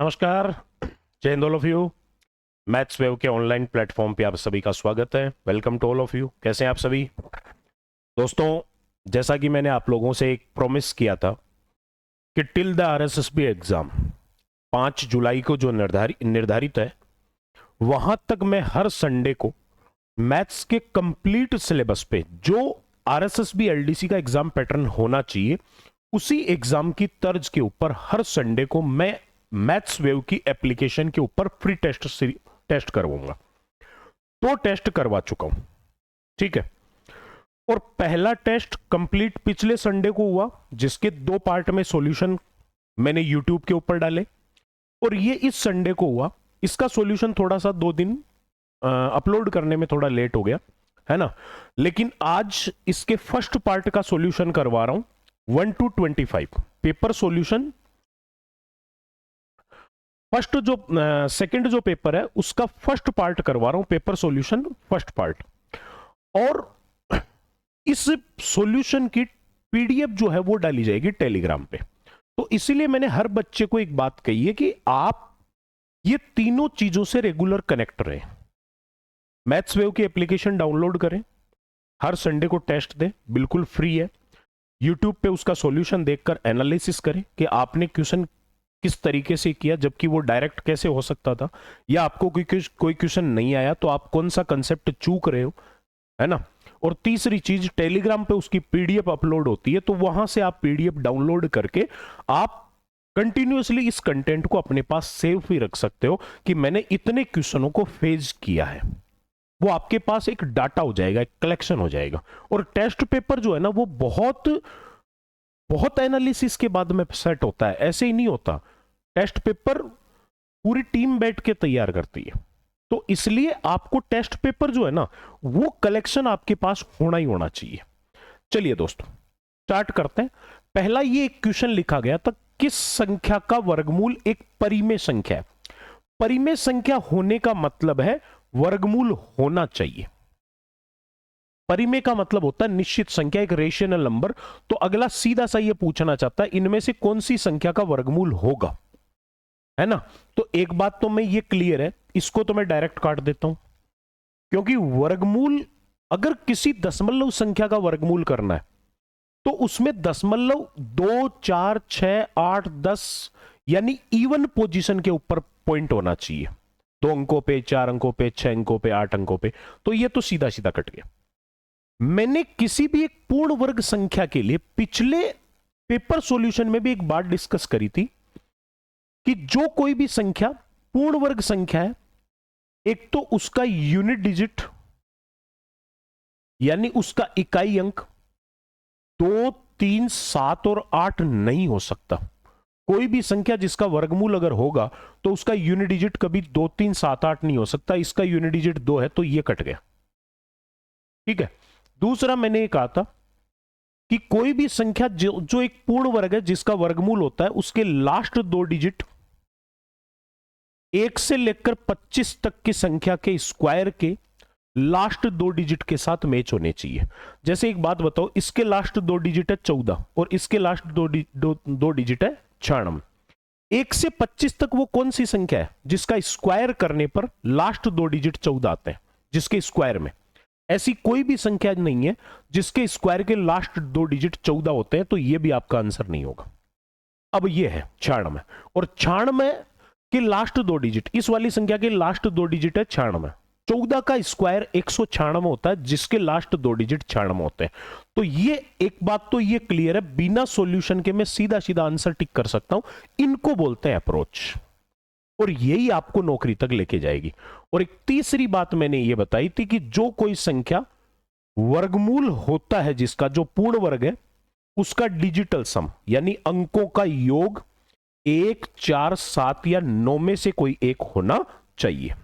नमस्कार। जय हिंद all of you. Maths wave के ऑनलाइन प्लेटफॉर्म पे आप सभी का स्वागत है। Welcome to all of you. कैसे हैं आप सभी दोस्तों? जैसा कि मैंने आप लोगों से एक प्रॉमिस किया था कि टिल द आरएसएसबी एग्जाम 5 जुलाई को जो निर्धारित है, वहां तक मैं हर संडे को मैथ्स के कंप्लीट सिलेबस पे जो आरएसएसबी एलडीसी का एग्जाम पैटर्न होना चाहिए, उसी एग्जाम की तर्ज के ऊपर हर संडे को मैं मैथ्स वेव की एप्लीकेशन के ऊपर फ्री टेस्ट करवाऊंगा। तो टेस्ट करवा चुका हूं, ठीक है। और पहला टेस्ट कंप्लीट पिछले संडे को हुआ, जिसके 2 पार्ट में सॉल्यूशन मैंने यूट्यूब के ऊपर डाले। और ये इस संडे को हुआ। इसका सॉल्यूशन थोड़ा सा 2 दिन अपलोड करने में थोड़ा लेट हो गया, है ना। लेकिन आज इसके फर्स्ट पार्ट का सॉल्यूशन करवा रहा हूं 1 to 25 पेपर सॉल्यूशन। फर्स्ट जो सेकंड जो पेपर है उसका फर्स्ट पार्ट करवा रहा हूं, पेपर सॉल्यूशन फर्स्ट पार्ट। और इस सॉल्यूशन की पीडीएफ जो है वो डाली जाएगी टेलीग्राम पे। तो इसीलिए मैंने हर बच्चे को एक बात कही है कि आप ये तीनों चीजों से रेगुलर कनेक्ट रहे। मैथ्स वेव की एप्लीकेशन डाउनलोड करें, हर संडे को टेस्ट दें, बिल्कुल फ्री है। यूट्यूब पे उसका सॉल्यूशन देखकर एनालिसिस करें कि आपने क्वेश्चन किस तरीके से किया, जबकि वो डायरेक्ट कैसे हो सकता था, या आपको कोई क्वेश्चन नहीं आया तो आप कौन सा कंसेप्ट चूक रहे हो, है ना। और तीसरी चीज, टेलीग्राम पे उसकी पीडीएफ अपलोड होती है, तो वहां से आप पीडीएफ डाउनलोड करके आप कंटिन्यूअसली इस कंटेंट को अपने पास सेव भी रख सकते हो कि मैंने इतने क्वेश्चनों को फेज किया है। वो आपके पास एक डाटा हो जाएगा, एक कलेक्शन हो जाएगा। और टेस्ट पेपर जो है ना, वो बहुत बहुत एनालिसिस के बाद में सेट होता है, ऐसे ही नहीं होता। टेस्ट पेपर पूरी टीम बैठ के तैयार करती है। तो इसलिए आपको टेस्ट पेपर जो है ना, वो कलेक्शन आपके पास होना ही होना चाहिए। चलिए दोस्तों, स्टार्ट करते हैं। पहला ये एक क्वेश्चन लिखा गया था, किस संख्या का वर्गमूल एक परिमेय संख्या है। परिमेय संख्या होने का मतलब है वर्गमूल होना चाहिए। परिमेय का मतलब होता है निश्चित संख्या, एक रेशनल नंबर। तो अगला सीधा सा ये पूछना चाहता है, इनमें से कौन सी संख्या का वर्गमूल होगा, है ना। तो एक बात तो मैं ये क्लियर है, इसको तो मैं डायरेक्ट काट देता हूं, क्योंकि वर्गमूल अगर किसी दशमलव संख्या का वर्गमूल करना है तो उसमें दशमलव 2, 4, 6, 8, 10 यानी इवन पोजीशन के ऊपर पॉइंट होना चाहिए। 2 अंकों पे, 4 अंकों पे, 6 अंकों पे, 8 अंकों पे। तो ये तो सीधा सीधा कट गया। मैंने किसी भी एक पूर्ण वर्ग संख्या के लिए पिछले पेपर सॉल्यूशन में भी एक बात डिस्कस करी थी कि जो कोई भी संख्या पूर्ण वर्ग संख्या है, एक तो उसका यूनिट डिजिट यानी उसका इकाई अंक 2, 3, 7 और 8 नहीं हो सकता। कोई भी संख्या जिसका वर्गमूल अगर होगा तो उसका यूनिट डिजिट कभी 2, 3, 7, 8 नहीं हो सकता। इसका यूनिट डिजिट 2 है, तो ये कट गया, ठीक है। दूसरा मैंने ये कहा था कि कोई भी संख्या जो एक पूर्ण वर्ग है, जिसका वर्गमूल होता है, उसके लास्ट 2 डिजिट 1 से लेकर 25 तक की संख्या के स्क्वायर के लास्ट 2 डिजिट के साथ मैच होने चाहिए। जैसे एक बात बताओ, इसके लास्ट 2 डिजिट है 14 और इसके लास्ट 2 डिजिट है 96। 1 से 25 तक वो कौन सी संख्या है जिसका स्क्वायर करने पर लास्ट 2 डिजिट 14 आते हैं, जिसके स्क्वायर में? ऐसी कोई भी संख्या नहीं है जिसके स्क्वायर के लास्ट 2 डिजिट 14 होते हैं, तो ये भी आपका आंसर नहीं होगा। अब ये है 96, और 96 के लास्ट 2 डिजिट, इस वाली संख्या के लास्ट 2 डिजिट है 96। 14 का स्क्वायर 196 होता है, जिसके लास्ट 2 डिजिट 96 होते हैं। तो ये एक बात तो ये क्लियर है, बिना सॉल्यूशन के मैं सीधा सीधा आंसर टिक कर सकता हूं। इनको बोलते हैं अप्रोच, और यही आपको नौकरी तक लेके जाएगी। और एक तीसरी बात मैंने ये बताई थी कि जो कोई संख्या वर्गमूल होता है, जिसका जो पूर्ण वर्ग है, उसका डिजिटल सम यानी अंकों का योग 1, 4, 7 या 9 में से कोई एक होना चाहिए,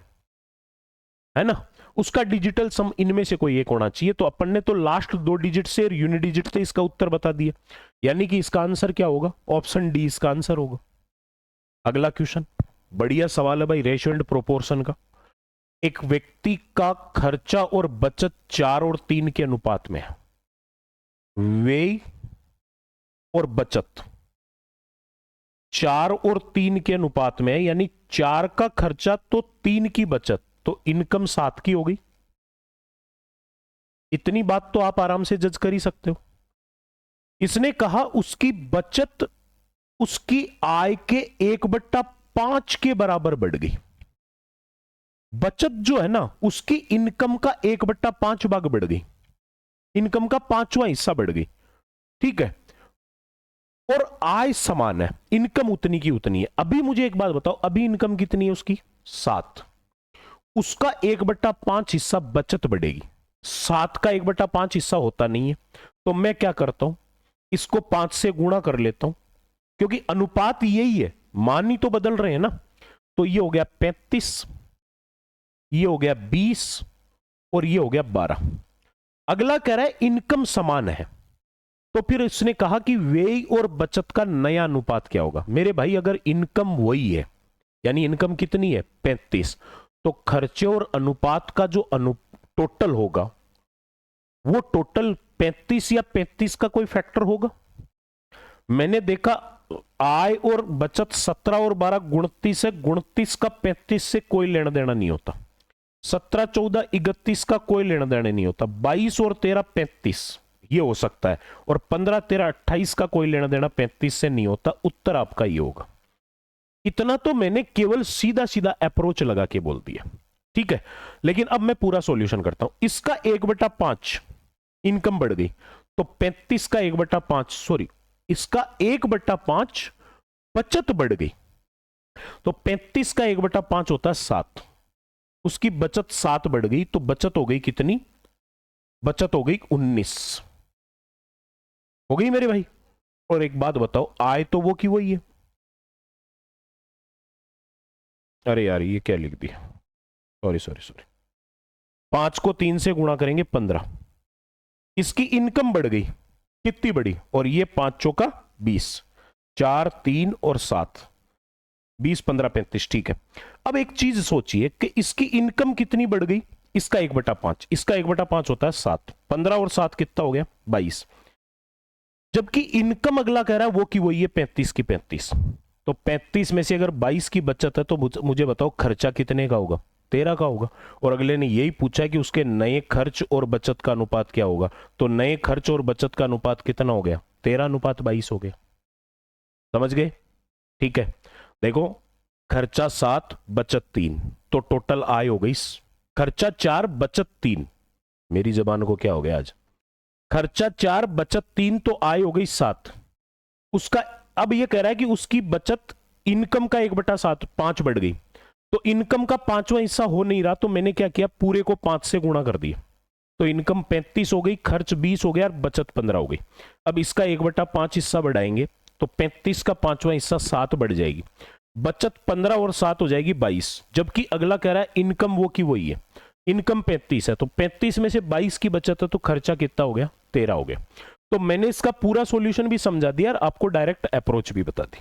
है ना। उसका डिजिटल सम इनमें से कोई एक होना चाहिए। तो अपन ने तो लास्ट 2 डिजिट से और यूनिट डिजिट से इसका उत्तर बता दिया, यानी कि इसका आंसर क्या होगा? ऑप्शन डी इसका आंसर होगा। अगला क्वेश्चन बढ़िया सवाल है भाई, रेशियो एंड प्रोपोर्शन का। एक व्यक्ति का खर्चा और बचत 4 और 3 के अनुपात में है। व्यय और बचत 4 और 3 के अनुपात में, यानी 4 का खर्चा तो 3 की बचत, तो इनकम 7 की हो गई। इतनी बात तो आप आराम से जज कर ही सकते हो। इसने कहा उसकी बचत उसकी आय के 1/5 के बराबर बढ़ गई। बचत जो है ना उसकी इनकम का 1/5 भाग बढ़ गई, इनकम का 5वां हिस्सा बढ़ गई, ठीक है। और आय समान है, इनकम उतनी की उतनी है। अभी मुझे एक बात बताओ, अभी इनकम कितनी है उसकी? 7। उसका 1/5 हिस्सा बचत बढ़ेगी। 7 का 1/5 हिस्सा होता नहीं है, तो मैं क्या करता हूं, इसको 5 से गुणा कर लेता हूं, क्योंकि अनुपात यही है, मान ही तो बदल रहे हैं ना। तो ये हो गया 35, ये हो गया 20 और ये हो गया 12। अगला कह रहा है इनकम समान है, तो फिर इसने कहा कि व्यय और बचत का नया अनुपात क्या होगा। मेरे भाई अगर इनकम वही है, यानी इनकम कितनी है 35, तो खर्चे और अनुपात का जो टोटल होगा वो टोटल 35 या 35 का कोई फैक्टर होगा। मैंने देखा आय और बचत 17 और 12 29 है, 29 का 35 से कोई लेना देना नहीं होता, 17 14 31 का कोई लेना देना नहीं होता, 22 और 13 35 ये हो सकता है, और 15 13 28 का कोई लेना देना 35 से नहीं होता। उत्तर आपका ये होगा। इतना तो मैंने केवल सीधा सीधा अप्रोच लगा के बोल दिया, ठीक है। लेकिन अब मैं पूरा सॉल्यूशन करता हूं। इसका 1/5 इनकम बढ़ गई, तो 35 का 1/5 सॉरी इसका 1/5 बचत बढ़ गई, तो 35 का 1/5 होता है 7। उसकी बचत 7 बढ़ गई, तो बचत हो गई कितनी? बचत हो गई 19 हो गई मेरे भाई। और एक बात बताओ, आय तो वो की वही है। अरे यार ये क्या लिख दिया, सॉरी सॉरी सॉरी। 5 को 3 से गुणा करेंगे 15। इसकी इनकम बढ़ गई, कितनी बढ़ी? और ये 5 चौका 20, 4 3 और 7, 20 15 35, ठीक है। अब एक चीज सोचिए कि इसकी इनकम कितनी बढ़ गई? इसका 1/5, इसका 1/5 होता है 7, 15 और 7 कितना हो गया 22। जबकि इनकम अगला कह रहा है वो की वही है 35 की 35, तो 35 में से अगर 22 की बचत है तो मुझे बताओ खर्चा कितने का होगा? 13 का होगा। और अगले ने यही पूछा है कि उसके नए खर्च और बचत का अनुपात क्या होगा, तो नए खर्च और बचत का अनुपात कितना हो गया? 13:22 हो गया। समझ गए? ठीक है। देखो खर्चा 7 बचत 3, तो टोटल आय हो गई खर्चा 4 बचत 3, मेरी जबान को क्या हो गया आज, खर्चा 4 बचत 3, तो आय हो गई 7। उसका अब यह कह रहा है कि उसकी बचत इनकम का 1/7 5 बढ़ गई, तो इनकम का 5वां हिस्सा हो नहीं रहा, तो मैंने क्या किया, पूरे को 5 से गुणा कर दिया, तो इनकम 35 हो गई, खर्च 20 हो गया और बचत 15 हो गई। अब इसका 1/5 हिस्सा बढ़ाएंगे, तो 35 का 5वां हिस्सा 7 बढ़ जाएगी, बचत 15 और 7 हो जाएगी 22। जबकि अगला कह रहा है इनकम वो की वही है, इनकम 35 है, तो 35 में से 22 की बचत है, तो खर्चा कितना हो गया? 13 हो गया। तो मैंने इसका पूरा सॉल्यूशन भी समझा दिया और आपको डायरेक्ट अप्रोच भी बता दी।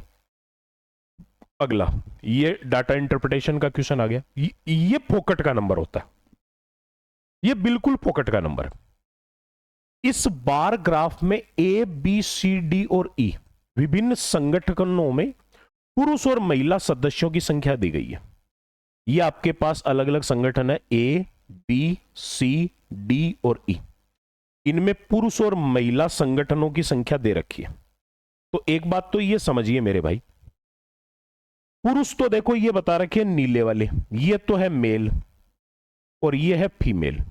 अगला ये डाटा इंटरप्रिटेशन का क्वेश्चन आ गया। ये फोकट का नंबर होता है, ये बिल्कुल फोकट का नंबर है। इस बार ग्राफ में ए बी सी डी और ई विभिन्न संगठनों में पुरुष और महिला सदस्यों की संख्या दी गई है। ये आपके पास अलग अलग संगठन है, ए बी सी डी और ई। इनमें पुरुष और महिला संगठनों की संख्या दे रखी है। तो एक बात तो ये समझिए मेरे भाई, पुरुष तो देखो ये बता रखे नीले वाले, ये तो है मेल और ये है फीमेल।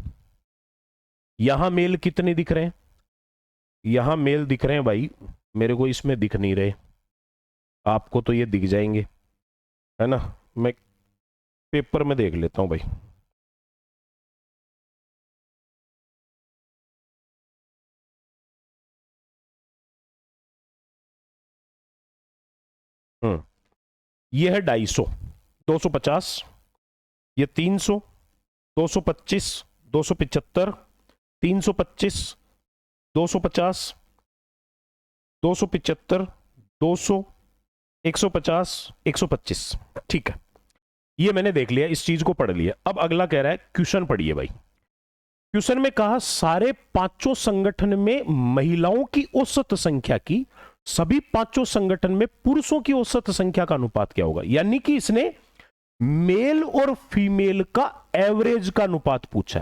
यहां मेल कितने दिख रहे हैं? यहां मेल दिख रहे हैं भाई, मेरे को इसमें दिख नहीं रहे, आपको तो ये दिख जाएंगे, है ना। मैं पेपर में देख लेता हूं भाई। ये है 250, 250, ये 300, 225, 275, 325, 250, 275, 200, 150, 125, ठीक है। ये मैंने देख लिया, इस चीज को पढ़ लिया। अब अगला कह रहा है क्वेश्चन पढ़िए भाई। क्वेश्चन में कहा सारे 5 संगठन में महिलाओं की औसत संख्या की सभी पांचों संगठन में पुरुषों की औसत संख्या का अनुपात क्या होगा। यानी कि इसने मेल और फीमेल का एवरेज का अनुपात पूछा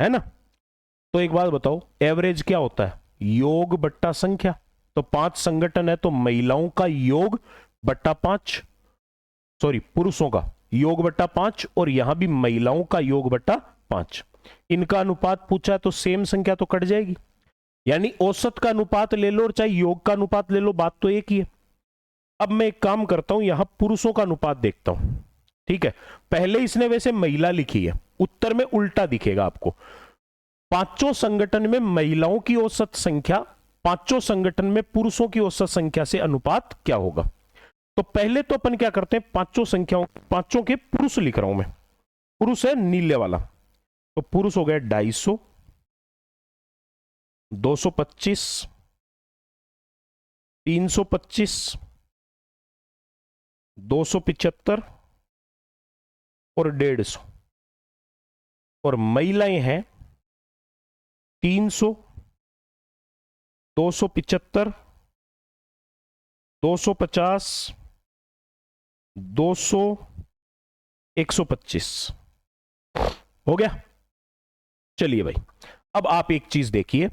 है ना। तो एक बात बताओ, एवरेज क्या होता है, योग बट्टा संख्या। तो 5 संगठन है तो महिलाओं का योग बट्टा 5, सॉरी पुरुषों का योग बट्टा 5, और यहां भी महिलाओं का योग बट्टा 5। इनका अनुपात पूछा है तो सेम संख्या तो कट जाएगी, यानी औसत का अनुपात ले लो और चाहे योग का अनुपात ले लो, बात तो एक ही है। अब मैं एक काम करता हूं, यहां पुरुषों का अनुपात देखता हूं, ठीक है। पहले इसने वैसे महिला लिखी है, उत्तर में उल्टा दिखेगा आपको। पांचों संगठन में महिलाओं की औसत संख्या, पांचों संगठन में पुरुषों की औसत संख्या से अनुपात क्या होगा। तो पहले तो अपन क्या करते हैं, पांचों संख्याओं, पांचों के पुरुष लिख रहा हूं मैं, पुरुष है नीले वाला, तो पुरुष हो गया 250, 225, 325, 275 और 150, और महिलाएं हैं 300, 275, 250, 200, 125। हो गया। चलिए भाई, अब आप एक चीज देखिए,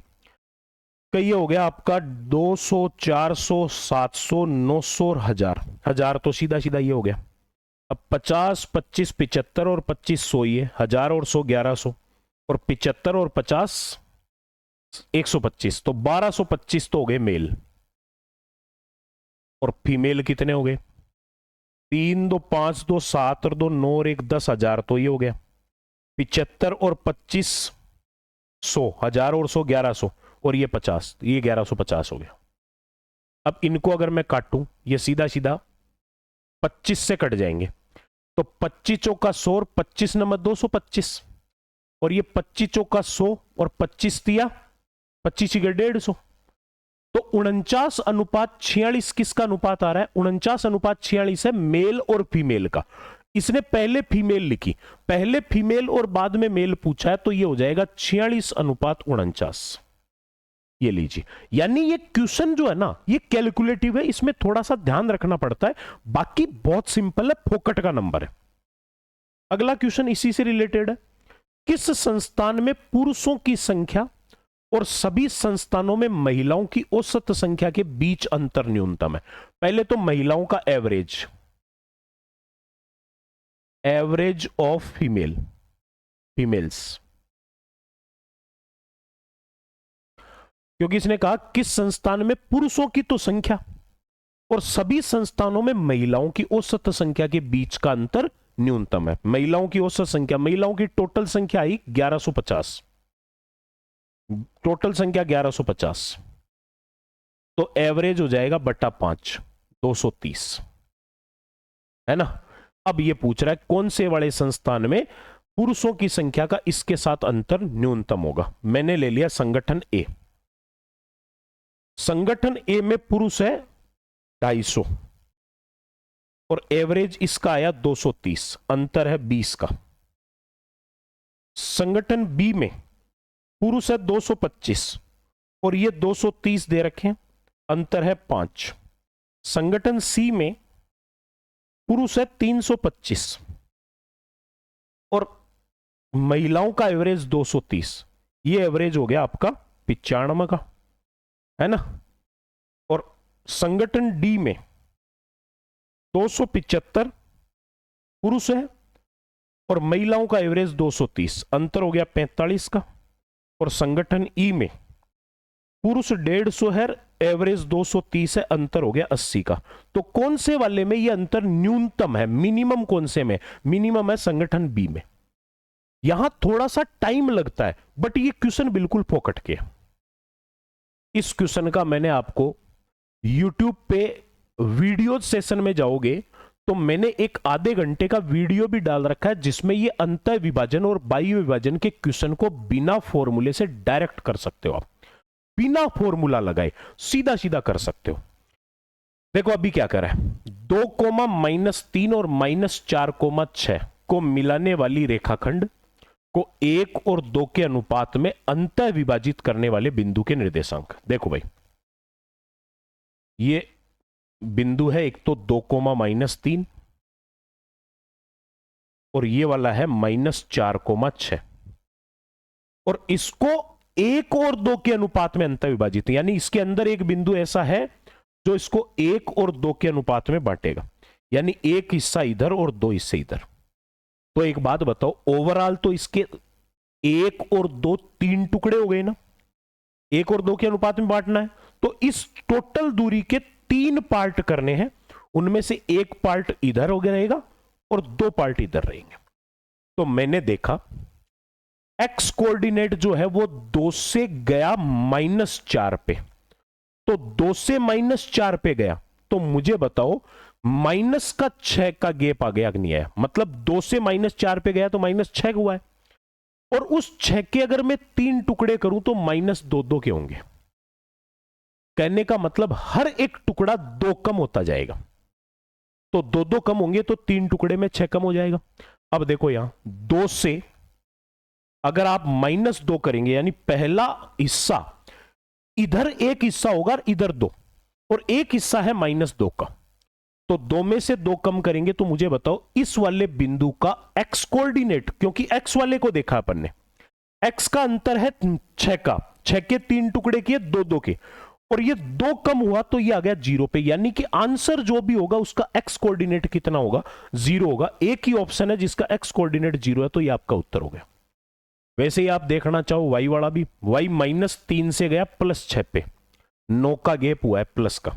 ये हो गया आपका 200, 400, 700, 900 और 1000। 1000 तो सीधा सीधा ये हो गया। अब 50, 25, 75 और 25 100, ये 1000 और 100 1100, और 75 और 50 125, तो 1225 तो हो गए मेल। और फीमेल कितने हो गए, 3 2 5 2 7 और 2 9 और 1 10, 1000 तो ये हो गया। 75 और 25 100, 1000 और 100 1100, और ये 50, ये 1150 हो गया। अब इनको अगर मैं काटूं, ये सीधा सीधा 25 से कट जाएंगे, तो 25 चौका 100 और 25 नंबर 225, और ये 25 चौका 100 और 25 दिया 25 ही 150, तो 49:46 किसका अनुपात आ रहा है, 49:46 है मेल और फीमेल का। इसने पहले फीमेल लिखी, पहले फीमेल और बाद में मेल पूछा है, तो ये हो जाएगा 46:49। ये लीजिए, यानी ये क्वेश्चन जो है ना, ये कैलकुलेटिव है, इसमें थोड़ा सा ध्यान रखना पड़ता है, बाकी बहुत सिंपल है, फोकट का नंबर है। अगला क्वेश्चन इसी से रिलेटेड है, किस संस्थान में पुरुषों की संख्या और सभी संस्थानों में महिलाओं की औसत संख्या के बीच अंतर न्यूनतम है। पहले तो महिलाओं का एवरेज, एवरेज ऑफ फीमेल्स, क्योंकि इसने कहा किस संस्थान में पुरुषों की तो संख्या और सभी संस्थानों में महिलाओं की औसत संख्या के बीच का अंतर न्यूनतम है। महिलाओं की औसत संख्या, महिलाओं की टोटल संख्या आई 1150, टोटल संख्या 1150, तो एवरेज हो जाएगा बट्टा 5, 230 है ना। अब ये पूछ रहा है कौन से वाले संस्थान में पुरुषों की संख्या का इसके साथ अंतर न्यूनतम होगा। मैंने ले लिया संगठन ए, संगठन ए में पुरुष है 250 और एवरेज इसका आया 230, अंतर है 20 का। संगठन बी में पुरुष है 225 और ये 230 दे रखे हैं, अंतर है 5। संगठन सी में पुरुष है 325 और महिलाओं का एवरेज 230, ये एवरेज हो गया आपका 95 का, है ना। और संगठन डी में 275 पुरुष है और महिलाओं का एवरेज 230, अंतर हो गया 45 का। और संगठन ई में पुरुष 150 है, एवरेज 230 है, अंतर हो गया 80 का। तो कौन से वाले में ये अंतर न्यूनतम है, मिनिमम कौन से में, मिनिमम है संगठन बी में। यहां थोड़ा सा टाइम लगता है, बट ये क्वेश्चन बिल्कुल फोकट के। इस क्वेश्चन का मैंने आपको YouTube पे वीडियो सेशन में जाओगे तो मैंने एक आधे घंटे का वीडियो भी डाल रखा है, जिसमें ये अंतर विभाजन और बाह्य विभाजन के क्वेश्चन को बिना फॉर्मूले से डायरेक्ट कर सकते हो। आप बिना फॉर्मूला लगाए सीधा सीधा कर सकते हो। देखो अभी क्या कर रहा है, 2, -3 और -4, 6 को मिलाने वाली रेखाखंड को 1 और 2 के अनुपात में अंतः विभाजित करने वाले बिंदु के निर्देशांक। देखो भाई, ये बिंदु है एक तो 2 कोमा -3 और ये वाला है -4,6 और इसको 1 और 2 के अनुपात में अंतः विभाजित, यानी इसके अंदर एक बिंदु ऐसा है जो इसको 1 और 2 के अनुपात में बांटेगा, यानी एक हिस्सा इधर और 2 हिस्से इधर। तो एक बात बताओ, ओवरऑल तो इसके 1 और 2 3 टुकड़े हो गए ना, 1 और 2 के अनुपात में बांटना है, तो इस टोटल दूरी के 3 पार्ट करने हैं, उनमें से एक पार्ट इधर हो गया रहेगा और 2 पार्ट इधर रहेंगे। तो मैंने देखा एक्स कोऑर्डिनेट जो है वो 2 से गया -4 पे, तो 2 से -4 पे गया, तो मुझे बताओ -6 का गैप आ गया कि नहीं आया, मतलब 2 से -4 पे गया तो -6 हुआ है, और उस 6 के अगर मैं 3 टुकड़े करूं तो -2 के होंगे। कहने का मतलब हर एक टुकड़ा 2 कम होता जाएगा, तो 2 कम होंगे तो 3 टुकड़े में 6 कम हो जाएगा। अब देखो यहां 2 से अगर आप -2 करेंगे, यानी पहला हिस्सा इधर एक हिस्सा होगा और इधर 2, और एक हिस्सा है -2 का, तो 2 में से 2 कम करेंगे तो मुझे बताओ इस वाले बिंदु का एक्स कोऑर्डिनेट, क्योंकि एक्स वाले को देखा अपन ने, एक्स का अंतर है 6 का, 6 के 3 टुकड़े किए 2 के, और ये 2 कम हुआ तो ये आ गया 0 पे, यानी कि आंसर जो भी होगा उसका एक्स कोऑर्डिनेट कितना होगा, 0 होगा। एक ही ऑप्शन है जिसका एक्स कोऑर्डिनेट 0 है, तो ये आपका उत्तर हो गया। वैसे ही आप देखना चाहो वाई वाला भी, वाई -3 से गया +6 पे, 9 का गैप हुआ है प्लस का,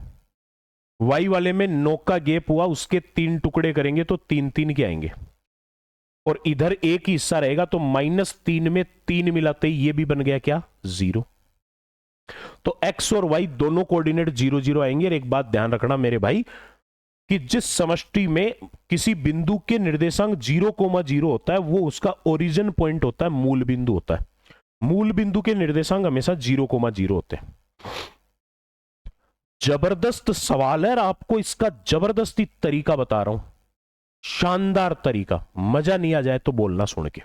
वाई वाले में 9 का गैप हुआ, उसके 3 टुकड़े करेंगे तो 3 के आएंगे, और इधर एक ही हिस्सा रहेगा, तो -3 में 3 मिलाते ही ये भी बन गया क्या, 0। तो x और y दोनों कोऑर्डिनेट 0 0 आएंगे। और एक बात ध्यान रखना मेरे भाई, कि जिस समष्टि में किसी बिंदु के निर्देशांक 0,0 होता है, वो उसका ओरिजिन पॉइंट होता है, मूल बिंदु होता है। मूल बिंदु के निर्देशांक हमेशा 0,0 होते हैं। जबरदस्त सवाल है और आपको इसका जबरदस्ती तरीका बता रहा हूं, शानदार तरीका, मजा नहीं आ जाए तो बोलना सुन के।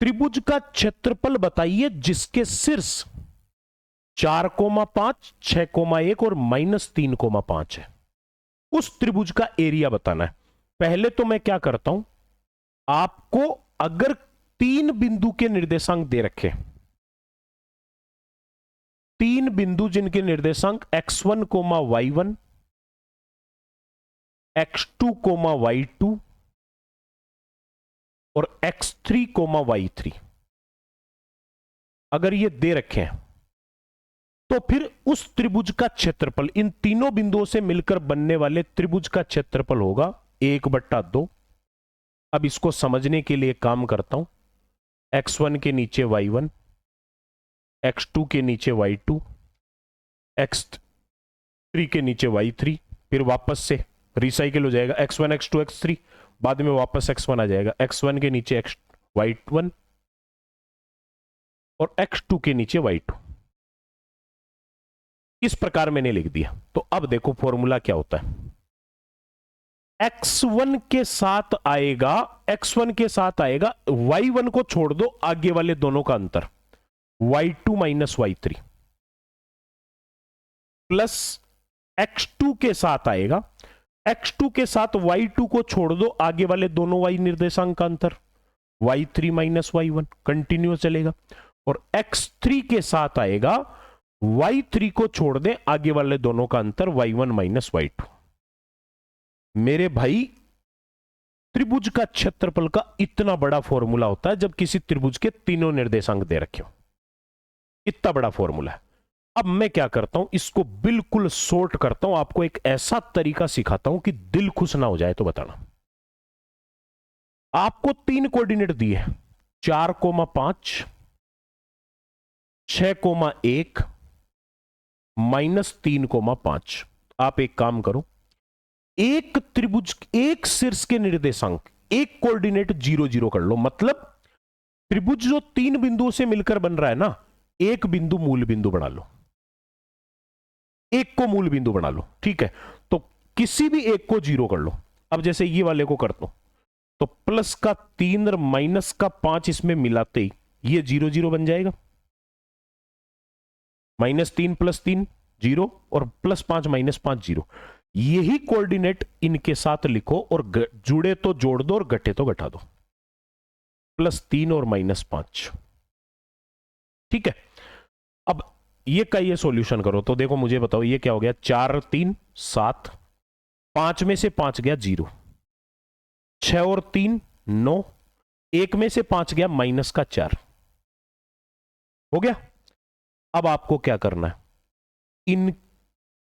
त्रिभुज का क्षेत्रफल बताइए जिसके शीर्ष 4,5, 6,1 और -3,5 है, उस त्रिभुज का एरिया बताना है। पहले तो मैं क्या करता हूं, आपको अगर 3 बिंदु के निर्देशांक दे रखे, 3 बिंदु जिनके निर्देशांक x1, y1, x2, y2 और x3, y3, अगर ये दे रखे हैं, तो फिर उस त्रिभुज का क्षेत्रफल, इन तीनों बिंदुओं से मिलकर बनने वाले त्रिभुज का क्षेत्रफल होगा 1/2। अब इसको समझने के लिए काम करता हूं, x1 के नीचे y1, x2 के नीचे y2, x3 के नीचे y3, फिर वापस से रिसाइकिल हो जाएगा, x1, x2, x3, बाद में वापस x1 आ जाएगा, x1 के नीचे y1 और x2 के नीचे y2। इस प्रकार मैंने लिख दिया। तो अब देखो फॉर्मूला क्या होता है, x1 के साथ आएगा, x1 के साथ आएगा, y1 को छोड़ दो, आगे वाले दोनों का अंतर, y2 - y3, प्लस x2 के साथ आएगा, x2 के साथ y2 को छोड़ दो, आगे वाले दोनों y निर्देशांक का अंतर, y3 - y1, कंटिन्यू चलेगा, और x3 के साथ आएगा, y3 को छोड़ दें, आगे वाले दोनों का अंतर y1 - y2। मेरे भाई त्रिभुज का क्षेत्रफल का इतना बड़ा फॉर्मूला होता है जब किसी त्रिभुज के तीनों निर्देशांक दे रखे हो, इतना बड़ा फॉर्मूला है। अब मैं क्या करता हूं, इसको बिल्कुल शॉर्ट करता हूं, आपको एक ऐसा तरीका सिखाता हूं कि दिल खुश ना हो जाए तो बताना। आपको 3 कोऑर्डिनेट दिए, 4,5, 6,1, -3,5। आप एक काम करो, एक त्रिभुज, एक शीर्ष के निर्देशांक, एक कोऑर्डिनेट 0 0 कर लो, मतलब त्रिभुज जो 3 बिंदुओं से मिलकर बन रहा है ना, एक बिंदु मूल बिंदु बना लो, एक को मूल बिंदु बना लो, ठीक है। तो किसी भी एक को 0 कर लो। अब जैसे ये वाले को करता हूं, तो प्लस का 3 और माइनस का 5 इसमें मिलाते ही ये 0 0 बन जाएगा। -3 + 3 0 और +5 -5 0। यही कोऑर्डिनेट इनके साथ लिखो और जुड़े तो जोड़ दो और घटे तो घटा दो। +3 और -5। ठीक है, अब ये का ये सॉल्यूशन करो तो देखो, मुझे बताओ ये क्या हो गया। 4 और 3 7, 5 में से 5 गया 0, 6 और 3 9, 1 में से 5 गया -4, हो गया। अब आपको क्या करना है, इन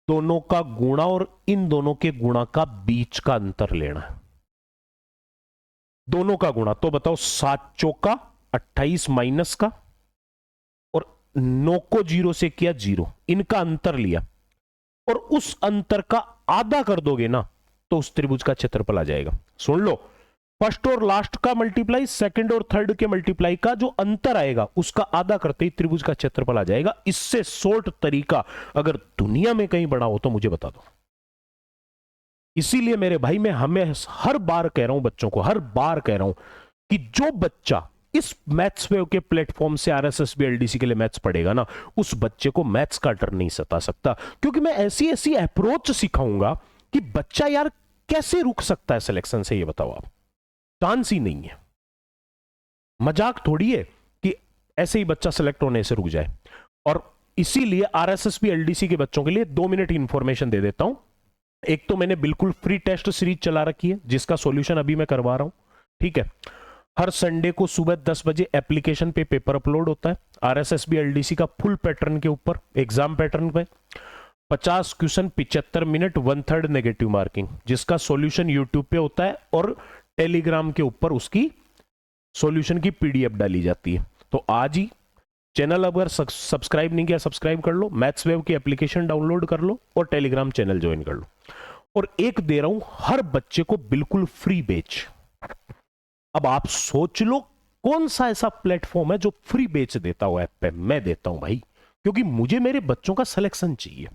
दोनों का गुणा और इन दोनों के गुणा का बीच का अंतर लेना है। दोनों का गुणा तो बताओ, 7 चौका 28 माइनस का और 9 को 0 से किया 0, इनका अंतर लिया और उस अंतर का आधा कर दोगे ना तो उस त्रिभुज का क्षेत्रफल आ जाएगा। सुन लो, फर्स्ट और लास्ट का मल्टीप्लाई, सेकंड और थर्ड के मल्टीप्लाई का जो अंतर आएगा उसका आधा करते ही त्रिभुज का क्षेत्रफल आ जाएगा। इससे शॉर्ट तरीका अगर दुनिया में कहीं बना हो तो मुझे बता दो। इसीलिए मेरे भाई मैं हमें हर बार कह रहा हूं, बच्चों को हर बार कह रहा हूं कि जो बच्चा इस मैथ्स वेव के प्लेटफॉर्म से आरएसएसबी एलडीसी के लिए मैथ्स पढ़ेगा ना, उस बच्चे को मैथ्स का डर नहीं सता सकता, क्योंकि मैं ऐसी ऐसी अप्रोच सिखाऊंगा कि बच्चा यार कैसे रुक सकता है सिलेक्शन से, ये बताओ आप। चांस ही नहीं है। मजाक थोड़ी है कि ऐसे ही बच्चा सेलेक्ट होने से रुक जाए। और इसीलिए आरएसएसबी एलडीसी के बच्चों के लिए 2 मिनट की इंफॉर्मेशन दे देता हूं। एक तो मैंने बिल्कुल फ्री टेस्ट सीरीज चला रखी है जिसका सॉल्यूशन अभी मैं करवा रहा हूं, ठीक है। हर संडे को सुबह 10 बजे एप्लीकेशन पे पेपर अपलोड होता है आरएसएसबी एलडीसी का फुल पैटर्न के ऊपर, एग्जाम पैटर्न पे 50 क्वेश्चन 75 मिनट 1/3 नेगेटिव मार्किंग, जिसका सॉल्यूशन यूट्यूब पे होता है और टेलीग्राम के ऊपर उसकी सॉल्यूशन की पीडीएफ डाली जाती है। तो आज ही चैनल अगर सब्सक्राइब नहीं किया सब्सक्राइब कर लो, मैथ्स वेव की एप्लीकेशन डाउनलोड कर लो और टेलीग्राम चैनल ज्वाइन कर लो। और एक दे रहा हूं हर बच्चे को बिल्कुल फ्री बैच। अब आप सोच लो कौन सा ऐसा प्लेटफॉर्म है जो फ्री बैच देता हो ऐप पे। मैं देता हूं भाई, क्योंकि मुझे मेरे बच्चों का सिलेक्शन चाहिए।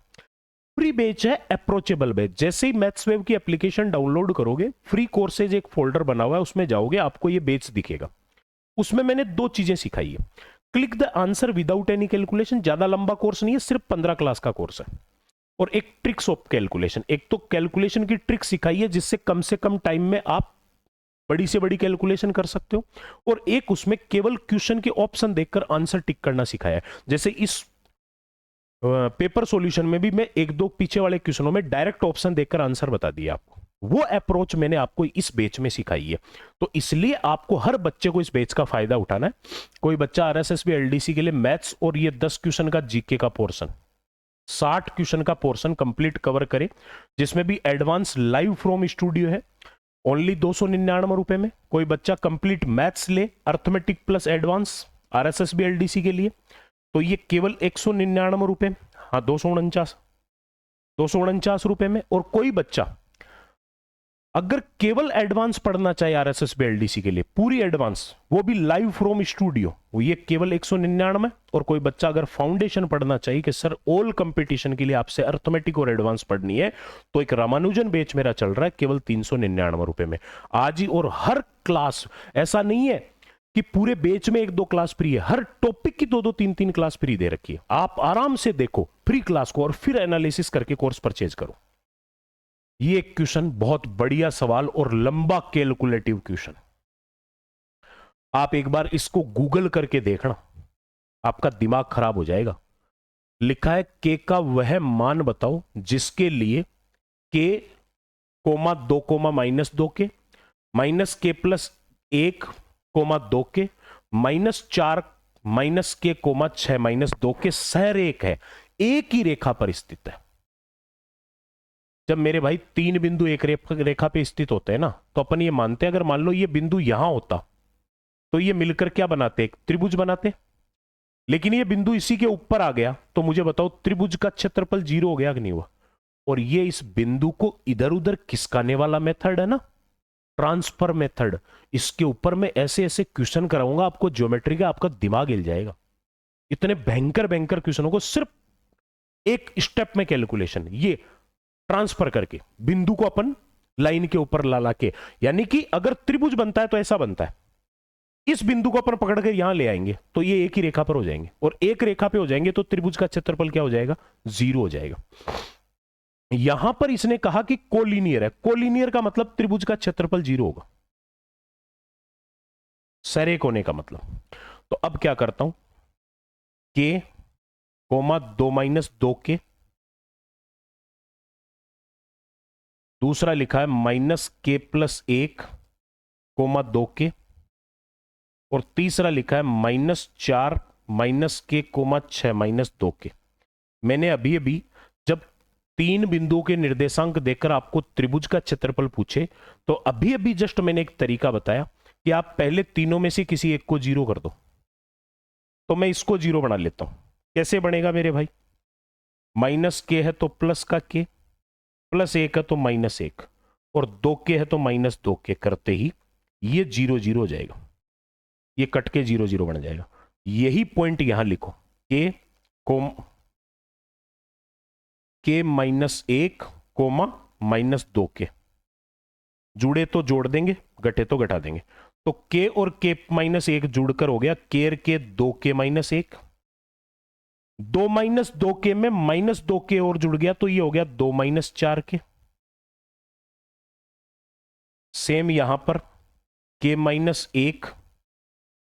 फ्री बैच है अप्रोचेबल बैच। जैसे ही मैथ्स वेव की एप्लीकेशन डाउनलोड करोगे, फ्री कोर्सेज एक फोल्डर बना हुआ है, उसमें जाओगे आपको ये बैच दिखेगा। उसमें मैंने 2 चीजें सिखाई है। Click the answer without any calculation, ज्यादा लंबा कोर्स नहीं है, सिर्फ 15 क्लास का कोर्स है। और एक ट्रिक्स ऑफ कैलकुलेशन, एक तो कैलकुलेशन की ट्रिक सिखाई है जिससे कम से कम टाइम में आप बड़ी से बड़ी कैलकुलेशन कर सकते हो। और एक उसमें केवल क्वेश्चन के ऑप्शन देखकर आंसर टिक करना सिखाया है। जैसे इस पेपर सॉल्यूशन में भी मैं 1-2 पीछे वाले क्वेश्चनों में डायरेक्ट ऑप्शन देखकर आंसर बता दिया आपको। वो अप्रोच मैंने आपको इस बैच में सिखाई है। तो इसलिए आपको हर बच्चे को इस बैच का फायदा उठाना है। कोई बच्चा आरएसएसबी एलडीसी के लिए मैथ्स और ये 10 क्वेश्चन का जीके का पोर्शन, 60 क्वेश्चन का पोर्शन कंप्लीट कवर करे, जिसमें भी एडवांस लाइव फ्रॉम स्टूडियो है, ओनली 299 रुपए में। कोई बच्चा कंप्लीट मैथ्स ले, arithmetic plus advance RSSB LDC के लिए, तो ये केवल 199 रुपए, हाँ 249 रुपए में। और कोई बच्चा अगर केवल एडवांस पढ़ना चाहे आरएसएसबी एलडीसी के लिए, पूरी एडवांस, वो भी लाइव फ्रॉम स्टूडियो, वो ये केवल 199। और कोई बच्चा अगर फाउंडेशन पढ़ना चाहिए कि सर ऑल कंपटीशन के लिए आपसे अर्थमेटिक और एडवांस पढ़नी है, तो एक रामानुजन बैच मेरा चल रहा है केवल 399 रुपए में आज ही। और हर क्लास, ऐसा नहीं है कि पूरे बैच में 1-2 क्लास फ्री है, हर टॉपिक की 2-2 3-3 क्लास फ्री दे रखी है। आप आराम से देखो फ्री क्लास को और फिर एनालिसिस करके कोर्स परचेज करो। ये क्वेश्चन बहुत बढ़िया सवाल और लंबा कैलकुलेटिव क्वेश्चन, आप एक बार इसको गूगल करके देखना, आपका दिमाग खराब हो जाएगा। लिखा है के का वह मान बताओ जिसके लिए के कोमा 2 कोमा -2 के माइनस के प्लस 1 कोमा 2 के -4 माइनस के कोमा 6 -2 के सहरेख है, एक ही रेखा पर स्थित है। जब मेरे भाई 3 बिंदु एक रेखा पे स्थित होते हैं ना, तो अपन ये मानते हैं अगर मान लो ये बिंदु यहां होता तो ये मिलकर क्या बनाते, एक त्रिभुज बनाते। लेकिन ये बिंदु इसी के ऊपर आ गया, तो मुझे बताओ त्रिभुज का क्षेत्रफल 0 हो गया कि नहीं हुआ। और ये इस बिंदु को इधर उधर खिसकाने वाला मेथड है ना, ट्रांसफर मेथड। इसके ऊपर मैं ऐसे ऐसे क्वेश्चन कराऊंगा आपको ज्योमेट्री का, आपका दिमाग हिल जाएगा। इतने भयंकर भयंकर क्वेश्चनों को सिर्फ एक स्टेप में कैलकुलेशन, ये ट्रांसफर करके बिंदु को अपन लाइन के ऊपर ला के। यानी कि अगर त्रिभुज बनता है तो ऐसा बनता है, इस बिंदु को अपन पकड़ कर यहां ले आएंगे तो ये एक ही रेखा पर हो जाएंगे, और एक रेखा पे हो जाएंगे तो त्रिभुज का क्षेत्रफल क्या हो जाएगा, 0 हो जाएगा। यहां पर इसने कहा कि कोलिनियर है, कोलिनियर का मतलब त्रिभुज का क्षेत्रफल 0 होगा, सरेक होने का मतलब। तो अब क्या करता हूं, के कोमा 2 माइनस 2 के, दूसरा लिखा है माइनस के प्लस 1 कोमा 2 के, और तीसरा लिखा है -4 माइनस के कोमा 6 माइनस 2 के। मैंने अभी अभी जब 3 बिंदुओं के निर्देशांक देकर आपको त्रिभुज का क्षेत्रफल पूछे तो अभी अभी जस्ट मैंने एक तरीका बताया कि आप पहले तीनों में से किसी एक को 0 कर दो। तो मैं इसको 0 बना लेता हूं। कैसे बनेगा मेरे भाई, माइनस के है तो प्लस का के, प्लस 1 है तो -1, और 2 के है तो -2 के, करते ही ये 0 0 हो जाएगा, ये कट के 0 0 बन जाएगा। यही पॉइंट यहां लिखो, के -1 कोमा -2 के, जुड़े तो जोड़ देंगे, घटे तो घटा देंगे। तो के और के -1 जुड़कर हो गया केर के 2 के -1, 2 -2 के में -2 के और जुड़ गया तो ये हो गया 2 -4 के। सेम यहां पर के -1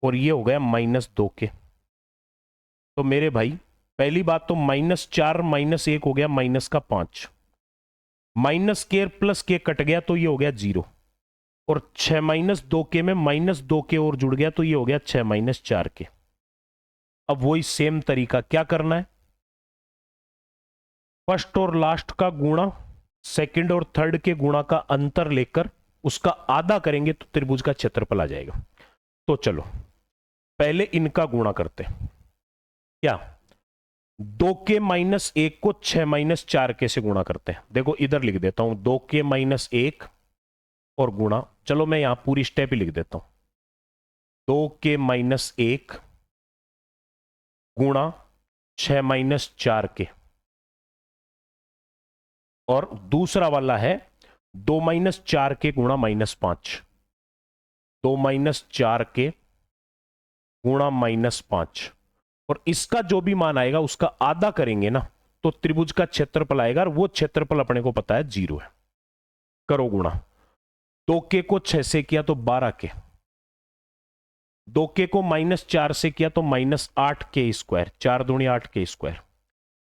और ये हो गया -2 के। तो मेरे भाई पहली बात तो -4 -1 हो गया -5, माइनस के प्लस के कट गया तो ये हो गया 0, और 6 -2 के में -2 के और जुड़ गया तो ये हो गया 6 -4 के। अब वही सेम तरीका क्या करना है, फर्स्ट और लास्ट का गुणा सेकंड और थर्ड के गुणा का अंतर लेकर उसका आधा करेंगे तो त्रिभुज का क्षेत्रफल आ जाएगा। तो चलो पहले इनका गुणा करते हैं। क्या 2 के -1 को 6 -4 के से गुणा करते हैं। देखो इधर लिख देता हूं 2 के -1 और गुणा, चलो मैं यहां पूरी स्टेप ही लिख देता हूं, 2 के -1 गुणा 6 -4 के, और दूसरा वाला है 2 -4 के गुणा -5, 2 -4 के गुणा -5, और इसका जो भी मान आएगा उसका आधा करेंगे ना तो त्रिभुज का क्षेत्रफल आएगा, और वो क्षेत्रफल अपने को पता है 0 है। करो गुणा, 2 के को 6 से किया तो 12 के, 2 के को -4 से किया तो -8 के स्क्वायर, 4 दूनी 8 के स्क्वायर,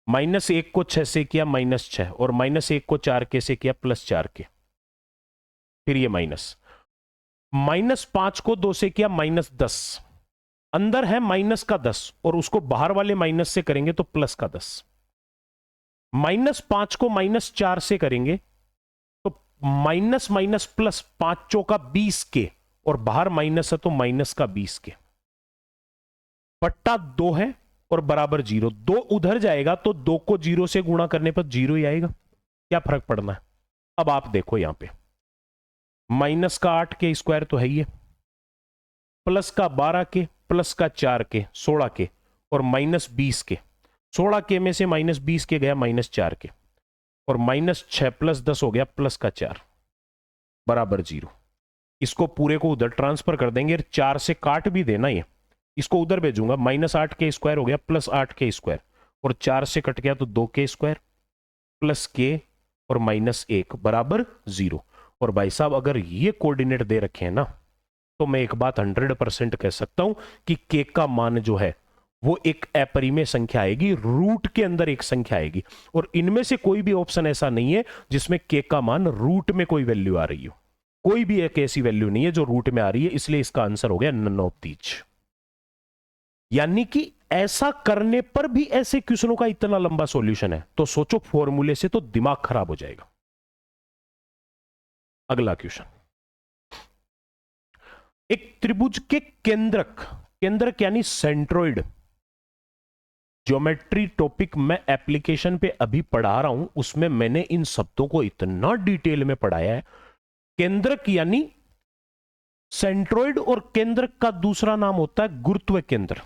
-1 को 6 से किया -6, और -1 को 4 के से किया +4 के, फिर ये -5 को 2 से किया -10, अंदर है माइनस का 10 और उसको बाहर वाले माइनस से करेंगे तो प्लस का 10, -5 को -4 से करेंगे तो माइनस माइनस प्लस, 5 चौका 20 के, और बाहर माइनस है तो माइनस का 20 के, बट्टा 2 है और बराबर 0, 2 उधर जाएगा तो 2 को 0 से गुणा करने पर 0 ही आएगा, क्या फर्क पड़ना है। अब आप देखो यहां पे माइनस का 8 के स्क्वायर तो है ही है, प्लस का 12 के, प्लस का 4 के 16 के, और -20 के, 16 के में से -20 के गया -4 के, और -6 + 10 हो गया प्लस का 4 बराबर 0। इसको पूरे को उधर ट्रांसफर कर देंगे, 4 से काट भी देना, ये इसको उधर भेजूंगा, -8 के स्क्वायर हो गया +8 के स्क्वायर, और 4 से कट गया तो 2 के स्क्वायर प्लस के और -1 बराबर 0। और भाई साहब अगर ये कोऑर्डिनेट दे रखे हैं ना तो मैं एक बात 100% कह सकता हूं कि के का मान जो है वो एक अपरिमेय संख्या आएगी, रूट के अंदर एक संख्या आएगी, और इनमें से कोई भी ऑप्शन ऐसा नहीं है जिसमें के का मान रूट में कोई वैल्यू आ रही हो, कोई भी एक ऐसी वैल्यू नहीं है जो रूट में आ रही है, इसलिए इसका आंसर हो गया नन ऑफ दीज। यानी कि ऐसा करने पर भी ऐसे क्वेश्चनों का इतना लंबा सॉल्यूशन है, तो सोचो फॉर्मूले से तो दिमाग खराब हो जाएगा। अगला क्वेश्चन, एक त्रिभुज के केंद्रक यानी सेंट्रोइड, ज्योमेट्री टॉपिक मैं एप्लीकेशन पे अभी पढ़ा रहा हूं, उसमें मैंने इन शब्दों को इतना डिटेल में पढ़ाया है। केंद्रक यानी सेंट्रोइड, और केंद्रक का दूसरा नाम होता है गुरुत्व केंद्र।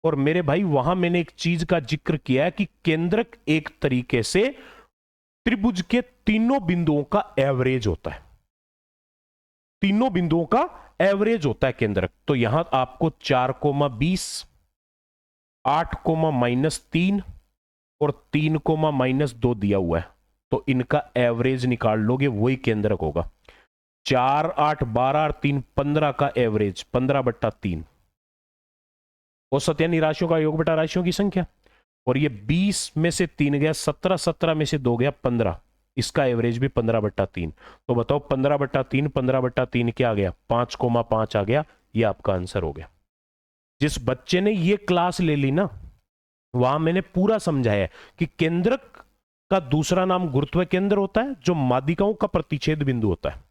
और मेरे भाई वहां मैंने एक चीज का जिक्र किया है कि केंद्रक एक तरीके से त्रिभुज के तीनों बिंदुओं का एवरेज होता है, तीनों बिंदुओं का एवरेज होता है केंद्रक। तो यहां आपको 4,20, 8,-3 और 3,-2 दिया हुआ है, तो इनका एवरेज निकाल लोगे, वही केंद्रक होगा। 4, 8, 12 और 3, 15 का एवरेज 15/3, औसत यानी राशियों का योग बटा राशियों की संख्या। और ये 20 में से 3 गया 17, 17 में से 2 गया 15, इसका एवरेज भी 15/3। तो बताओ 15/3, 15/3 क्या आ गया? 5,5 आ गया। ये आपका आंसर हो गया। जिस बच्चे ने ये क्लास ले ली ना, वहां मैंने पूरा समझाया कि केंद्रक का दूसरा नाम गुरुत्व केंद्र होता है, जो माध्यिकाओं का प्रतिच्छेद बिंदु होता है।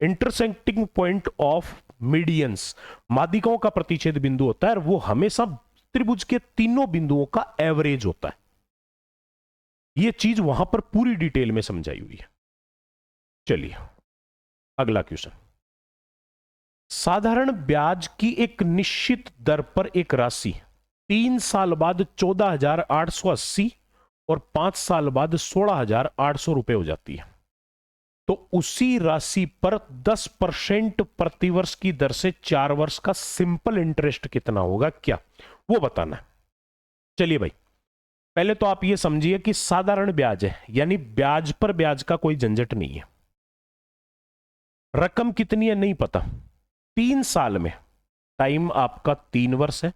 इंटरसेक्टिंग पॉइंट ऑफ मीडियंस माध्यिकाओं का प्रतिच्छेद बिंदु होता है, और वो हमेशा त्रिभुज के तीनों बिंदुओं का एवरेज होता है। यह चीज वहां पर पूरी डिटेल में समझाई हुई है। चलिए अगला क्वेश्चन। साधारण ब्याज की एक निश्चित दर पर एक राशि 3 साल बाद 14,880 और 5 साल बाद 16,800 रुपए हो जाती है। तो उसी राशि पर 10% प्रतिवर्ष की दर से 4 वर्ष का सिंपल इंटरेस्ट कितना होगा, क्या वो बताना है। चलिए भाई, पहले तो आप ये समझिए कि साधारण ब्याज है, यानी ब्याज पर ब्याज का कोई झंझट नहीं है। रकम कितनी है नहीं पता, 3 साल में, टाइम आपका 3 वर्ष है,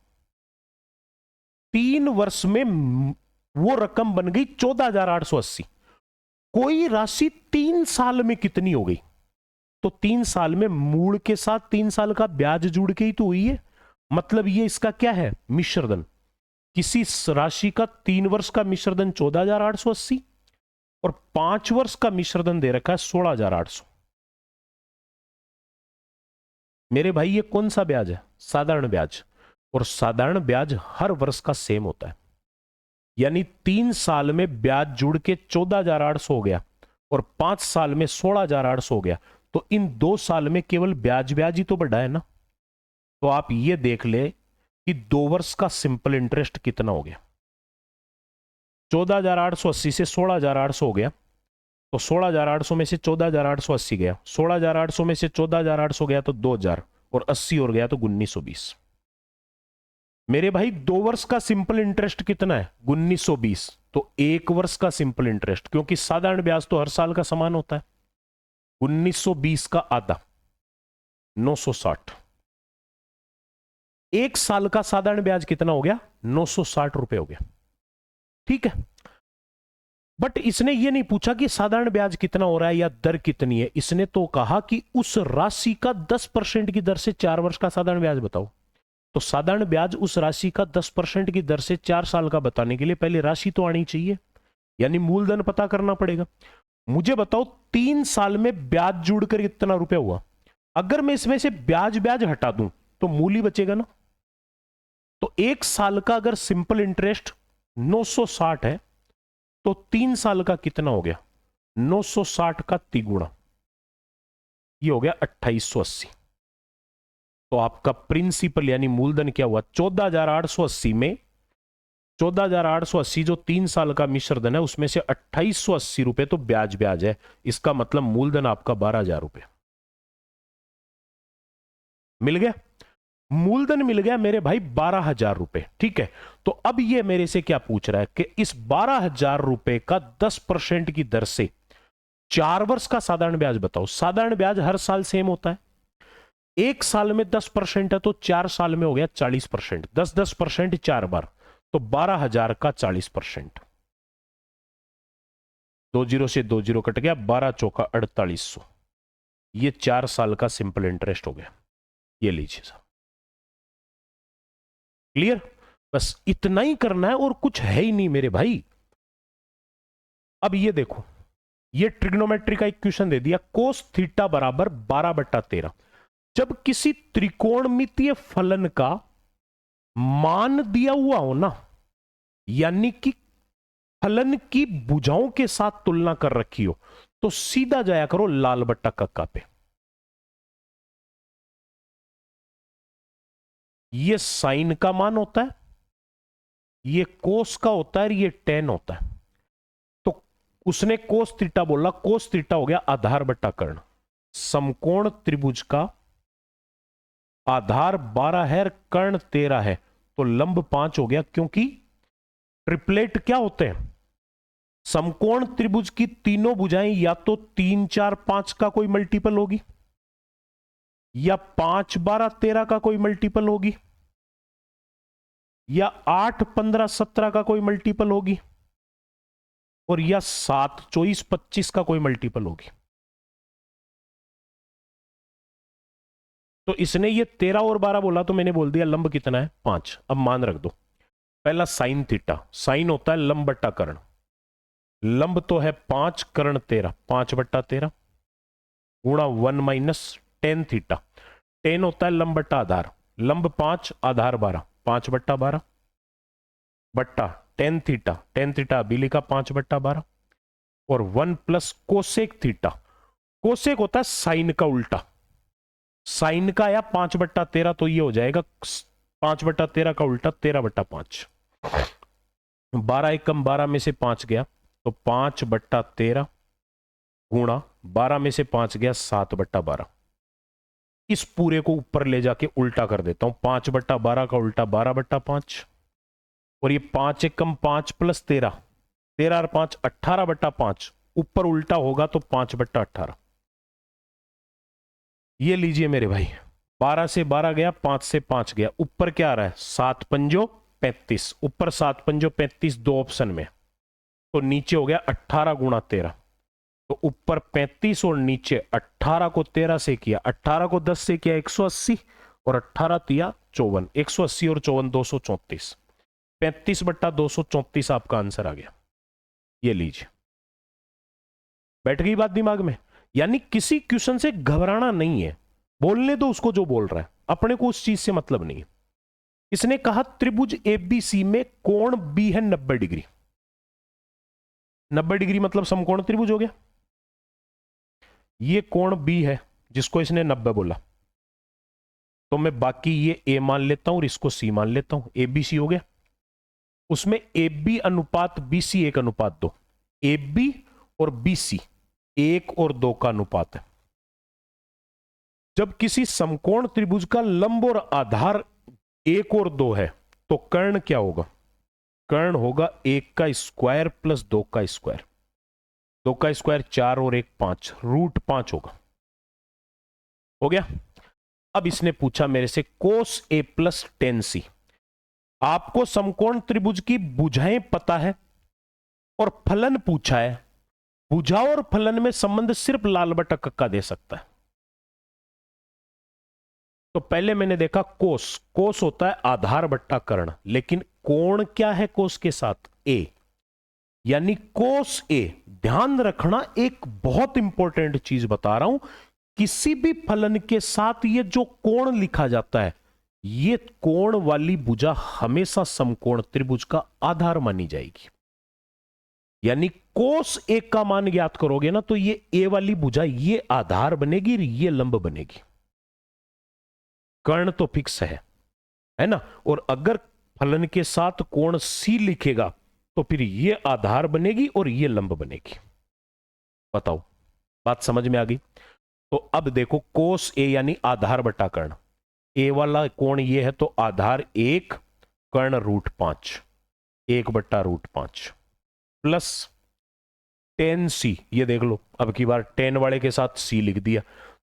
3 वर्ष में वो रकम बन गई 14,880। कोई राशि 3 साल में कितनी हो गई? तो 3 साल में मूल के साथ 3 साल का ब्याज जुड़ के ही तो हुई है। मतलब ये इसका क्या है? मिश्रधन। किसी राशि का 3 वर्ष का मिश्रधन 14,880 और 5 वर्ष का मिश्रधन दे रखा है 16,800। मेरे भाई ये कौन सा ब्याज है? साधारण ब्याज। और साधारण ब्याज हर वर्ष का सेम होता है, यानी 3 साल में ब्याज जुड़ के 14,800 हो गया और 5 साल में 16,800 हो गया। तो इन 2 साल में केवल ब्याज ब्याज ही तो बढ़ा है ना। तो आप ये देख ले कि 2 वर्ष का सिंपल इंटरेस्ट कितना हो गया। 14,880 से 16,800 हो गया, तो 16,800 में से 14,880 गया, 16,800 में से 14,800 गया तो 2,000 और 80 और गया तो 1,920। मेरे भाई 2 वर्ष का सिंपल इंटरेस्ट कितना है? 1,920। तो 1 वर्ष का सिंपल इंटरेस्ट, क्योंकि साधारण ब्याज तो हर साल का समान होता है, 1,920 का आधा 960। 1 साल का साधारण ब्याज कितना हो गया? 960 रुपए हो गया। ठीक है, बट इसने ये नहीं पूछा कि साधारण ब्याज कितना हो रहा है या दर कितनी है। इसने तो कहा कि उस राशि का 10% की दर से 4 वर्ष का साधारण ब्याज बताओ। तो साधारण ब्याज उस राशि का 10% की दर से 4 साल का बताने के लिए पहले राशि तो आनी चाहिए, यानी मूलधन पता करना पड़ेगा। मुझे बताओ 3 साल में ब्याज जुड़कर कितना रुपया हुआ? अगर मैं इसमें से ब्याज ब्याज हटा दूं तो मूल ही बचेगा ना। तो 1 साल का अगर सिंपल इंटरेस्ट 960 है तो 3 साल का कितना हो गया? 960 का तिगुना, ये हो गया 2880। तो आपका प्रिंसिपल यानी मूलधन क्या हुआ? 14,880 में 14,880 जो 3 साल का मिश्रधन है उसमें से 2880 रुपए तो ब्याज ब्याज है। इसका मतलब मूलधन आपका 12,000 रुपए मिल गया। मूलधन मिल गया मेरे भाई 12,000 रुपए। ठीक है, तो अब ये मेरे से क्या पूछ रहा है कि इस 12,000 रुपए का 10% की दर से 4 वर्ष का साधारण ब्याज बताओ। साधारण ब्याज हर साल सेम होता है, 1 साल में 10% है तो 4 साल में हो गया 40%। 10% 4 बार, तो 12,000 का 40%। 2 जीरो से 2 जीरो कट गया, 12 चौका 4800। ये 4 साल का सिंपल इंटरेस्ट हो गया। ये लीजिए साहब, क्लियर? बस इतना ही करना है और कुछ है ही नहीं मेरे भाई। अब ये देखो, ये ट्रिग्नोमेट्री का इक्वेशन दे दिया, कोस थीटा बराबर 12/13। जब किसी त्रिकोणमितीय फलन का मान दिया हुआ हो ना, यानी कि फलन की भुजाओं के साथ तुलना कर रखी हो, तो सीधा जाया करो लाल बट्टा कक्का पे। ये साइन का मान होता है, ये कोस का होता है, ये टेन होता है। तो उसने कोस थीटा बोला, कोस थीटा हो गया आधार बट्टा कर्ण। समकोण त्रिभुज का आधार 12 है, कर्ण 13 है, तो लंब 5 हो गया, क्योंकि ट्रिपलेट क्या होते हैं, समकोण त्रिभुज की तीनों भुजाएं या तो 3 4 5 का कोई मल्टीपल होगी, या 5 12 13 का कोई मल्टीपल होगी, या 8 15 17 का कोई मल्टीपल होगी, और या 7 24 25 का कोई मल्टीपल होगी। तो इसने ये 13 और 12 बोला, तो मैंने बोल दिया लंब कितना है 5। अब मान रख दो, पहला साइन थीटा, साइन होता है लंब बट्टा कर्ण, लंब तो है 5, कर्ण 13, 5 बट्टा 13 गुणा 1 माइनस टेन थीटा, टेन होता है लंब बट्टा आधार, लंब 5 आधार 12, 5 बट्टा 12 बट्टा टेन थीटा, टेन थीटा अभी लिखा 5 बट्टा 12, और 1 प्लस कोसेक थीटा, कोसेक होता है साइन का उल्टा, साइन का या 5 बट्टा 13, तो ये हो जाएगा 5 बट्टा 13 का उल्टा 13 बट्टा 5, 12 एकम 12 में से 5 गया, तो 5 बट्टा 13 गुणा 12 में से 5 गया 7 बट्टा 12। इस पूरे को ऊपर ले जाके उल्टा कर देता हूं, 5 बट्टा 12 का उल्टा 12 बट्टा 5, और ये 5 एकम 5 प्लस 13, 13 और 5 18 बट्टा 5, ऊपर उल्टा होगा तो 5 बट्टा 18। ये लीजिए मेरे भाई, 12 से 12 गया, 5 से 5 गया, ऊपर क्या आ रहा है 7 पंजो 35, ऊपर 7 पंजो 35 दो ऑप्शन में, तो नीचे हो गया 18 गुणा 13, तो ऊपर 35 और नीचे 18 को 13 से किया, 18 को 10 से किया 180, और 18 तिया 54, 180 और 54 234, 35 बट्टा 234 आपका आंसर आ गया। ये लीजिए, बैठ गई बात दिमाग में। यानी किसी क्वेश्चन से घबराना नहीं है, बोलने दो उसको जो बोल रहा है, अपने को उस चीज से मतलब नहीं है। इसने कहा त्रिभुज एबीसी में कोण बी है 90 डिग्री, 90 डिग्री मतलब समकोण त्रिभुज हो गया। ये कोण बी है जिसको इसने 90 बोला, तो मैं बाकी ये ए मान लेता हूं और इसको सी मान लेता हूं, एबीसी हो गया। उसमें ए बी अनुपात बी सी 1 अनुपात 2, ए बी और बी सी 1 और 2 का अनुपात है। जब किसी समकोण त्रिभुज का लंब और आधार 1 और 2 है, तो कर्ण क्या होगा, कर्ण होगा 1 का स्क्वायर प्लस 2 का स्क्वायर, 2 का स्क्वायर 4 और 1 5, रूट 5 होगा। हो गया। अब इसने पूछा मेरे से कोस ए प्लस टेन सी। आपको समकोण त्रिभुज की भुजाएं पता है और फलन पूछा है, भुजा और फलन में संबंध सिर्फ लाल बटा कक्का दे सकता है। तो पहले मैंने देखा कोस, कोस होता है आधार बट्टा कर्ण, लेकिन कोण क्या है कोस के साथ, ए, यानी कोस ए। ध्यान रखना, एक बहुत इंपॉर्टेंट चीज बता रहा हूं, किसी भी फलन के साथ ये जो कोण लिखा जाता है, ये कोण वाली भुजा हमेशा समकोण त्रिभुज का आधार मानी जाएगी। यानी कोस ए का मान ज्ञात करोगे ना, तो ये ए वाली भुजा ये आधार बनेगी, ये लंब बनेगी। कर्ण तो फिक्स है ना। और अगर फलन के साथ कोण सी लिखेगा तो फिर ये आधार बनेगी और ये लंब बनेगी। बताओ, बात समझ में आ गई। तो अब देखो कोस ए यानी आधार बटा कर्ण, ए वाला कोण ये है तो आधार 1 कर्ण रूट 5, 1 बट्टा रूट 5 प्लस टेन सी। ये देख लो, अब की बार टेन वाले के साथ सी लिख दिया,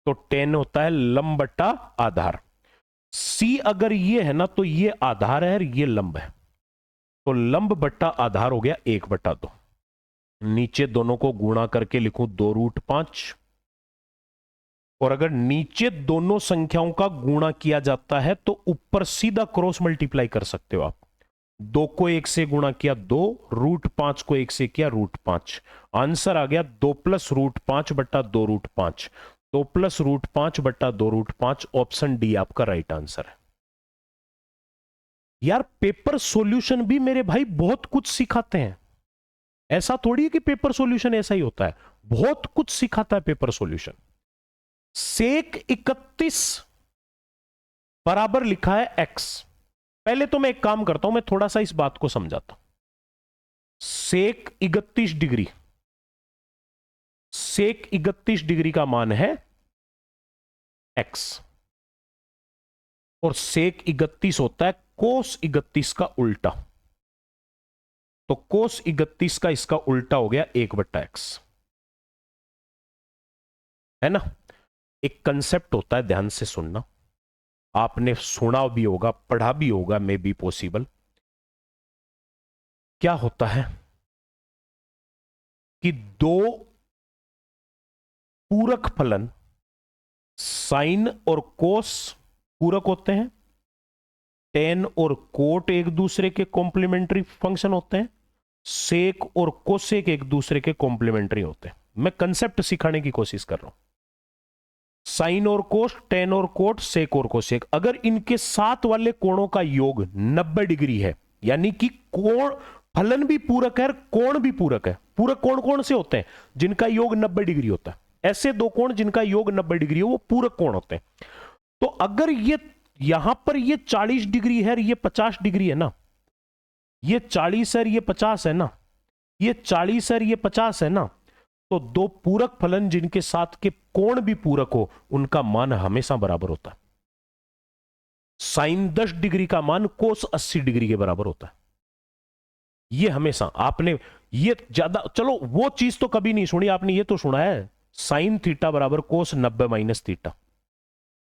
तो टेन होता है लंब बट्टा आधार। सी अगर ये है ना, तो ये आधार है और ये लंब है, तो लंब बट्टा आधार हो गया 1 बट्टा 2। नीचे दोनों को गुणा करके लिखूं 2 रूट 5, और अगर नीचे दोनों संख्याओं का गुणा किया जाता है तो ऊपर सीधा क्रॉस मल्टीप्लाई कर सकते हो आप। 2 को 1 से गुणा किया 2, रूट 5 को 1 से किया रूट 5, आंसर आ गया 2 प्लस रूट 5 बट्टा 2 रूट 5, 2 प्लस रूट 5 बट्टा 2 रूट 5। ऑप्शन डी आपका राइट आंसर है। यार पेपर सॉल्यूशन भी मेरे भाई बहुत कुछ सिखाते हैं, ऐसा थोड़ी है कि पेपर सॉल्यूशन ऐसा ही होता है, बहुत कुछ सिखाता है पेपर सॉल्यूशन। सेक 31 बराबर लिखा है x। पहले तो मैं एक काम करता हूं, मैं थोड़ा सा इस बात को समझाता हूं। सेक 31 डिग्री सेक 31 डिग्री का मान है x और सेक 31 होता है कोस 31 का उल्टा, तो कोस 31 का इसका उल्टा हो गया 1/x, है ना। एक कंसेप्ट होता है, ध्यान से सुनना, आपने सुना भी होगा, पढ़ा भी होगा, मे बी पॉसिबल। क्या होता है कि दो पूरक फलन साइन और कोस पूरक होते हैं, टेन और कोट एक दूसरे के कॉम्प्लीमेंट्री फंक्शन होते हैं, सेक और कोसेक एक दूसरे के कॉम्प्लीमेंट्री होते हैं। मैं कंसेप्ट सिखाने की कोशिश कर रहा हूं। साइन और कोस, टेन और कोट, सेक और कोसेक, अगर इनके साथ वाले कोणों का योग 90 डिग्री है, यानी कि कोण फलन भी पूरक है, कोण भी पूरक है। पूरक कोण कौन से होते हैं? जिनका योग 90 डिग्री होता है। ऐसे दो कोण जिनका योग 90 डिग्री हो वो पूरक कोण होते हैं। तो अगर ये यहां पर ये 40 डिग्री है, ये 50 डिग्री है ना, ये 40 है, ये 50 है ना, ये 40 है, ये 50 है ना, तो दो पूरक फलन जिनके साथ के कोण भी पूरक हो उनका मान हमेशा बराबर होता है। साइन 10 डिग्री का मान कोस 80 डिग्री के बराबर होता है। ये हमेशा आपने ये ज्यादा, चलो वो चीज तो कभी नहीं सुनी आपने, ये तो सुना है साइन थीटा बराबर कोस 90 माइनस थीटा।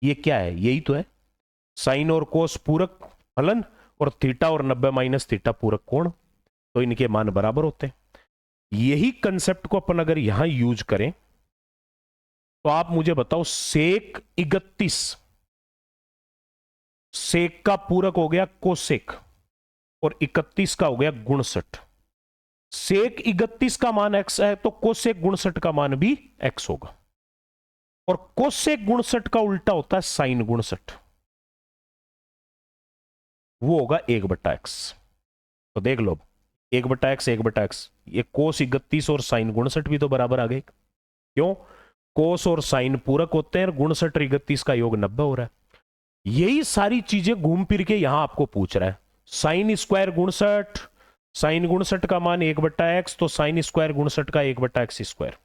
ये क्या है? यही तो है, साइन और कोस पूरक फलन और थीटा और 90 माइनस थीटा पूरक कोण, तो इनके मान बराबर होते हैं। यही कंसेप्ट को अपन अगर यहां यूज करें तो आप मुझे बताओ, सेक 31, सेक का पूरक हो गया कोसेक और 31 का हो गया गुणसठ। सेक 31 का मान x है तो कोसेक गुणसठ का मान भी x होगा, और कोसेक गुणसठ का उल्टा होता है साइन गुणसठ, वो होगा 1/x। तो देख लो 1/x 1/x, ये कोस 31 और साइन गुणसठ भी तो बराबर आ गए। क्यों? कोस और साइन पूरक होते हैं और गुणसठ 31 का योग 90 हो रहा है। यही सारी चीजें घूम फिर के यहां आपको पूछ रहा है। साइन स्क्वायर गुणसठ, साइन गुणसठ का मान 1/x, तो साइन स्क्वायर गुणसठ का 1/x square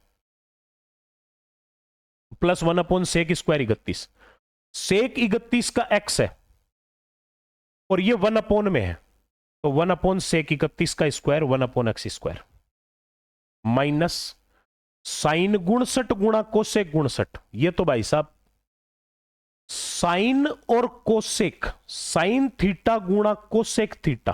plus 1 sec square 31। Sec 31 का x है और ये 1 में है, तो 1 सेक 31 का square 1/x square minus sine गुणसठ गुणा कोसेक गुणसठ। ये तो भाई साहब साइन और कोसेक, साइन थीटा गुणा कोसेक थीटा,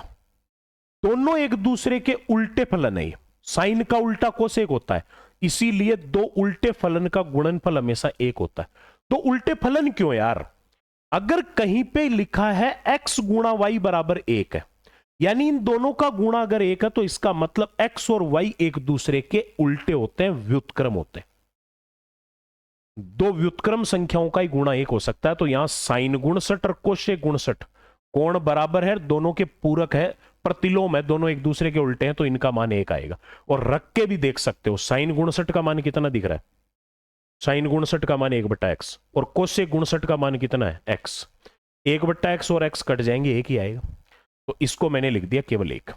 दोनों एक दूसरे के उल्टे फलन है। साइन का उल्टा कोसेक होता है, इसीलिए दो उल्टे फलन का गुणनफल हमेशा एक होता है। तो उल्टे फलन क्यों यार? अगर कहीं पे लिखा है x गुणा y बराबर 1 है, यानी इन दोनों का गुणा अगर 1 है, तो इसका मतलब x और y एक दूसरे के उल्टे होते हैं, व्युत्क्रम होते हैं। दो व्युत्क्रम संख्याओं का ही गुणा 1 हो सकता है। तो यहां साइन गुणसठ और कोसेक गुणसठ कोण बराबर है, दोनों के पूरक है, प्रतिलोम है, दोनों एक दूसरे के उल्टे हैं, तो इनका मान 1 आएगा। और रख के भी देख सकते हो, साइन गुणसठ का मान कितना दिख रहा है? साइन गुणसठ का मान 1/x और कोसेक गुणसठ का मान कितना है? x। 1/x और x कट जाएंगे, 1 ही आएगा। तो इसको मैंने लिख दिया केवल 1।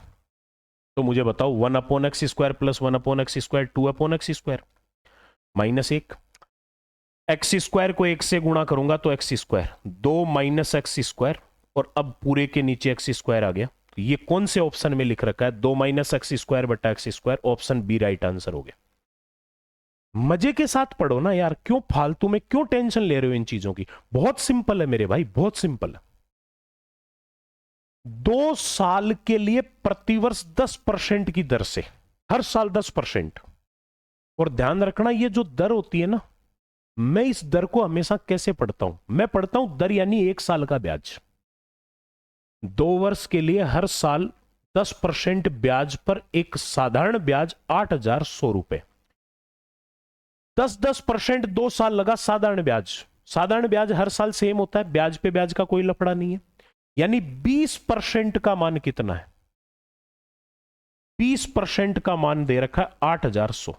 तो मुझे बताओ 1/x square plus 1/x square 2/x square minus 1। X square को 1 से गुणा करूंगा तो x square 2 minus x square, और अब पूरे के नीचे x स्क्वायर आ गया। तो ये कौन से ऑप्शन में लिख रखा है? 2 माइनस एक्स स्क्वायर बटा x square, option B right answer हो गया। मजे के साथ पढ़ो ना यार, क्यों फालतू में क्यों टेंशन ले रहे हो इन चीजों की? बहुत सिंपल है मेरे भाई, बहुत सिंपल है। 2 साल के लिए प्रतिवर्ष 10% की दर से, हर साल 10%। और ध्यान रखना, ये जो दर होती है ना, मैं इस दर को हमेशा कैसे पढ़ता हूं? मैं पढ़ता हूं दर यानी 1 साल का ब्याज। 2 वर्ष के लिए हर साल 10% ब्याज पर एक साधारण ब्याज 8,100 रुपए। 10% 2 साल लगा साधारण ब्याज। साधारण ब्याज हर साल सेम होता है, ब्याज पे ब्याज का कोई लफड़ा नहीं है। यानी 20% का मान कितना है? 20% का मान दे रखा है 8,100।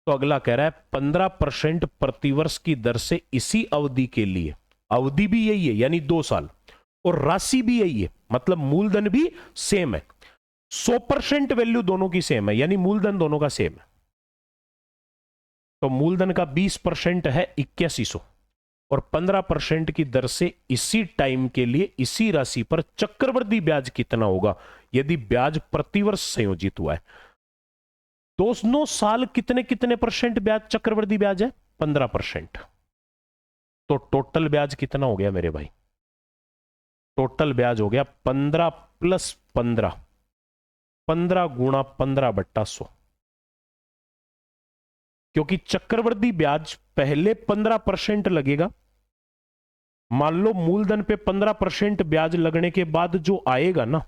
तो अगला कह रहा है 15% प्रतिवर्ष की दर से इसी अवधि के लिए, अवधि भी यही है यानी 2 साल, और राशि भी यही है, मतलब मूलधन भी सेम है। 100% वैल्यू दोनों की सेम है, यानी मूलधन दोनों का सेम है। तो मूलधन का 20% है 8100 और 15% की दर से इसी टाइम के लिए इसी राशि पर चक्रवृद्धि ब्याज कितना होगा यदि ब्याज प्रतिवर्ष संयोजित हुआ है। दोनों साल कितने कितने परसेंट ब्याज चक्रवृद्धि ब्याज है? 15%। तो टोटल ब्याज कितना हो गया मेरे भाई? टोटल ब्याज हो गया 15 प्लस 15, 15 गुणा 15/100। क्योंकि चक्रवृद्धि ब्याज पहले 15% लगेगा। मान लो मूलधन पे 15% ब्याज लगने के बाद जो आएगा ना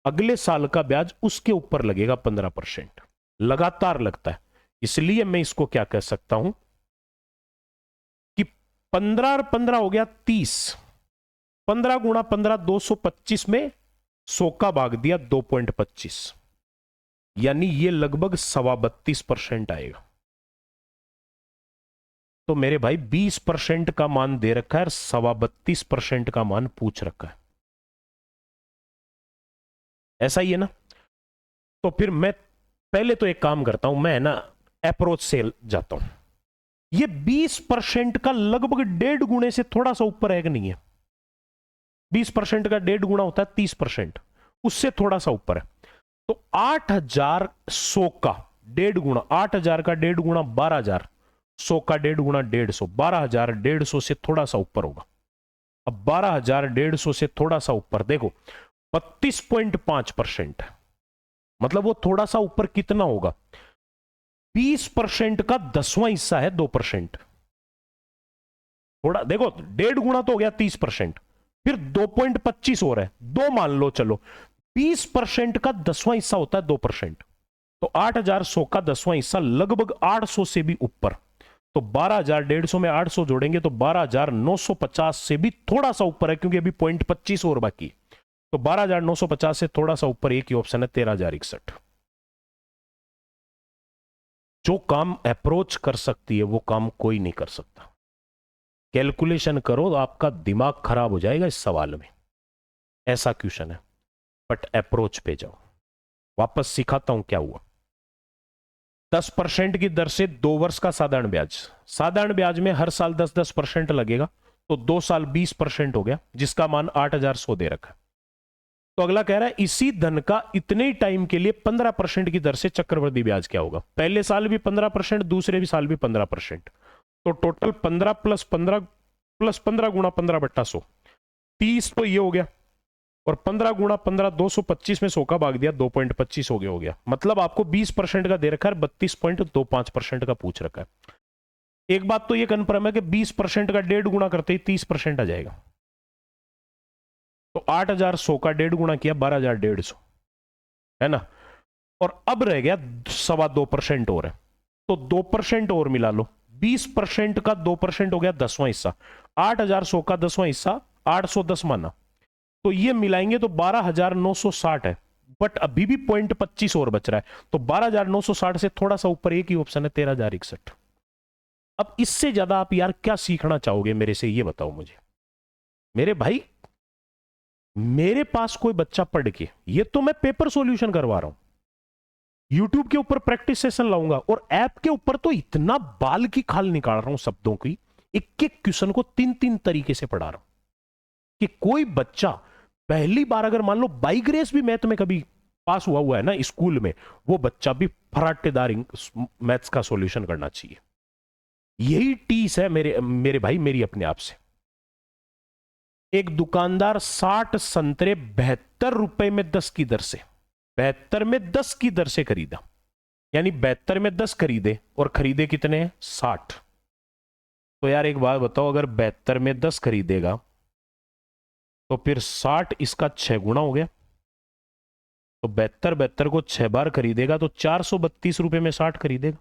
अगले साल का ब्याज उसके ऊपर लगेगा 15%, लगातार लगता है। इसलिए मैं इसको क्या कह सकता हूं कि 15 और 15 हो गया 30, 15 गुणा 15 225 में 100 का भाग दिया 2.25, यानी ये लगभग 32.25% आएगा। तो मेरे भाई 20% का मान दे रखा है और 32.25% का मान पूछ रखा है, ऐसा ही है ना। तो फिर मैं पहले तो एक काम करता हूं, मैं ना अप्रोच से जाता हूं। ये 20% का लगभग 1.5 गुणे से थोड़ा सा ऊपर है कि नहीं है? 20% का 1.5 गुना होता है 30%, उससे थोड़ा सा ऊपर है। तो 8100 का 1.5 गुना, 8000 का 1.5 गुना 12000, 100 का 1.5 गुना 150, 12150 से थोड़ा सा ऊपर होगा। अब 12150 से थोड़ा सा ऊपर देखो 32.5%, मतलब वो थोड़ा सा ऊपर कितना होगा? 20% का 10वां हिस्सा है 2%। थोड़ा देखो 1.5 गुना तो हो गया 30%, फिर 2.25 हो रहा है, 2 मान लो चलो, 20% का 10वां हिस्सा होता है 2%। तो 8100 का 10वां हिस्सा लगभग 800 से भी ऊपर। तो 12150 में 800 जोड़ेंगे तो 12950 से भी थोड़ा सा ऊपर है, क्योंकि अभी 0.25 और बाकी। तो 12950 से थोड़ा सा ऊपर एक ही ऑप्शन है 13061। जो काम अप्रोच कर सकती है वो काम कोई नहीं कर सकता। कैलकुलेशन करो, आपका दिमाग खराब हो जाएगा इस सवाल में, ऐसा क्वेश्चन है। बट अप्रोच पे जाओ। वापस सिखाता हूं क्या हुआ। 10% की दर से 2 वर्ष का साधारण ब्याज, साधारण ब्याज में हर साल 10-10% लगेगा, तो 2 साल 20% हो गया, जिसका मान 8100 दे रखा है। तो अगला कह रहा है इसी धन का इतने ही टाइम के लिए 15% की दर से चक्रवृद्धि ब्याज क्या होगा? पहले साल भी 15%, दूसरे भी साल भी 15%। तो टोटल 15 प्लस 15 प्लस 15 गुणा 15/100, 30 तो ये हो गया, और 15 गुणा 15 225 में 100 का भाग दिया 2.25 हो गया। मतलब आपको 20% का दे रखा है, 32.25% का पूछ रखा है। एक बात तो ये कन्फर्म है कि 20% का 1.5 गुणा करते ही 30% आ जाएगा। तो 8100 का 1.5 गुणा किया 12150, है ना। और अब रह गया 2.25% और है, तो 2% और मिला लो। 20% का 2% हो गया 10वां हिस्सा, 8100 का 10वां हिस्सा 810 माना, तो ये मिलाएंगे तो 12960 है। बट अभी भी 0.25 और बच रहा है, तो 12960 से थोड़ा सा ऊपर एक ही ऑप्शन है 13061। अब इससे ज्यादा आप यार क्या सीखना चाहोगे मेरे से, ये बताओ मुझे। मेरे भाई मेरे पास कोई बच्चा पढ़ के, ये तो मैं पेपर सॉल्यूशन करवा रहा हूं, यूट्यूब के ऊपर प्रैक्टिस सेशन लाऊंगा, और ऐप के ऊपर तो इतना बाल की खाल निकाल रहा हूं शब्दों की, एक एक क्वेश्चन को 3-3 तरीके से पढ़ा रहा हूं, कि कोई बच्चा पहली बार अगर मान लो बाई ग्रेस भी मैथ में कभी पास हुआ है ना स्कूल में, वो बच्चा भी फराटेदार मैथ्स का सॉल्यूशन करना चाहिए। यही टीस है मेरे भाई मेरी अपने आप से। एक दुकानदार 60 संतरे 72 रुपए में 10 की दर से, 72 में 10 की दर से खरीदा, यानी 72 में 10 खरीदे और खरीदे कितने हैं? 60। तो यार एक बात बताओ, अगर 72 में 10 खरीदेगा तो फिर 60 इसका 6 गुना हो गया, तो 72 को 6 बार खरीदेगा तो 432 रुपए में 60 खरीदेगा।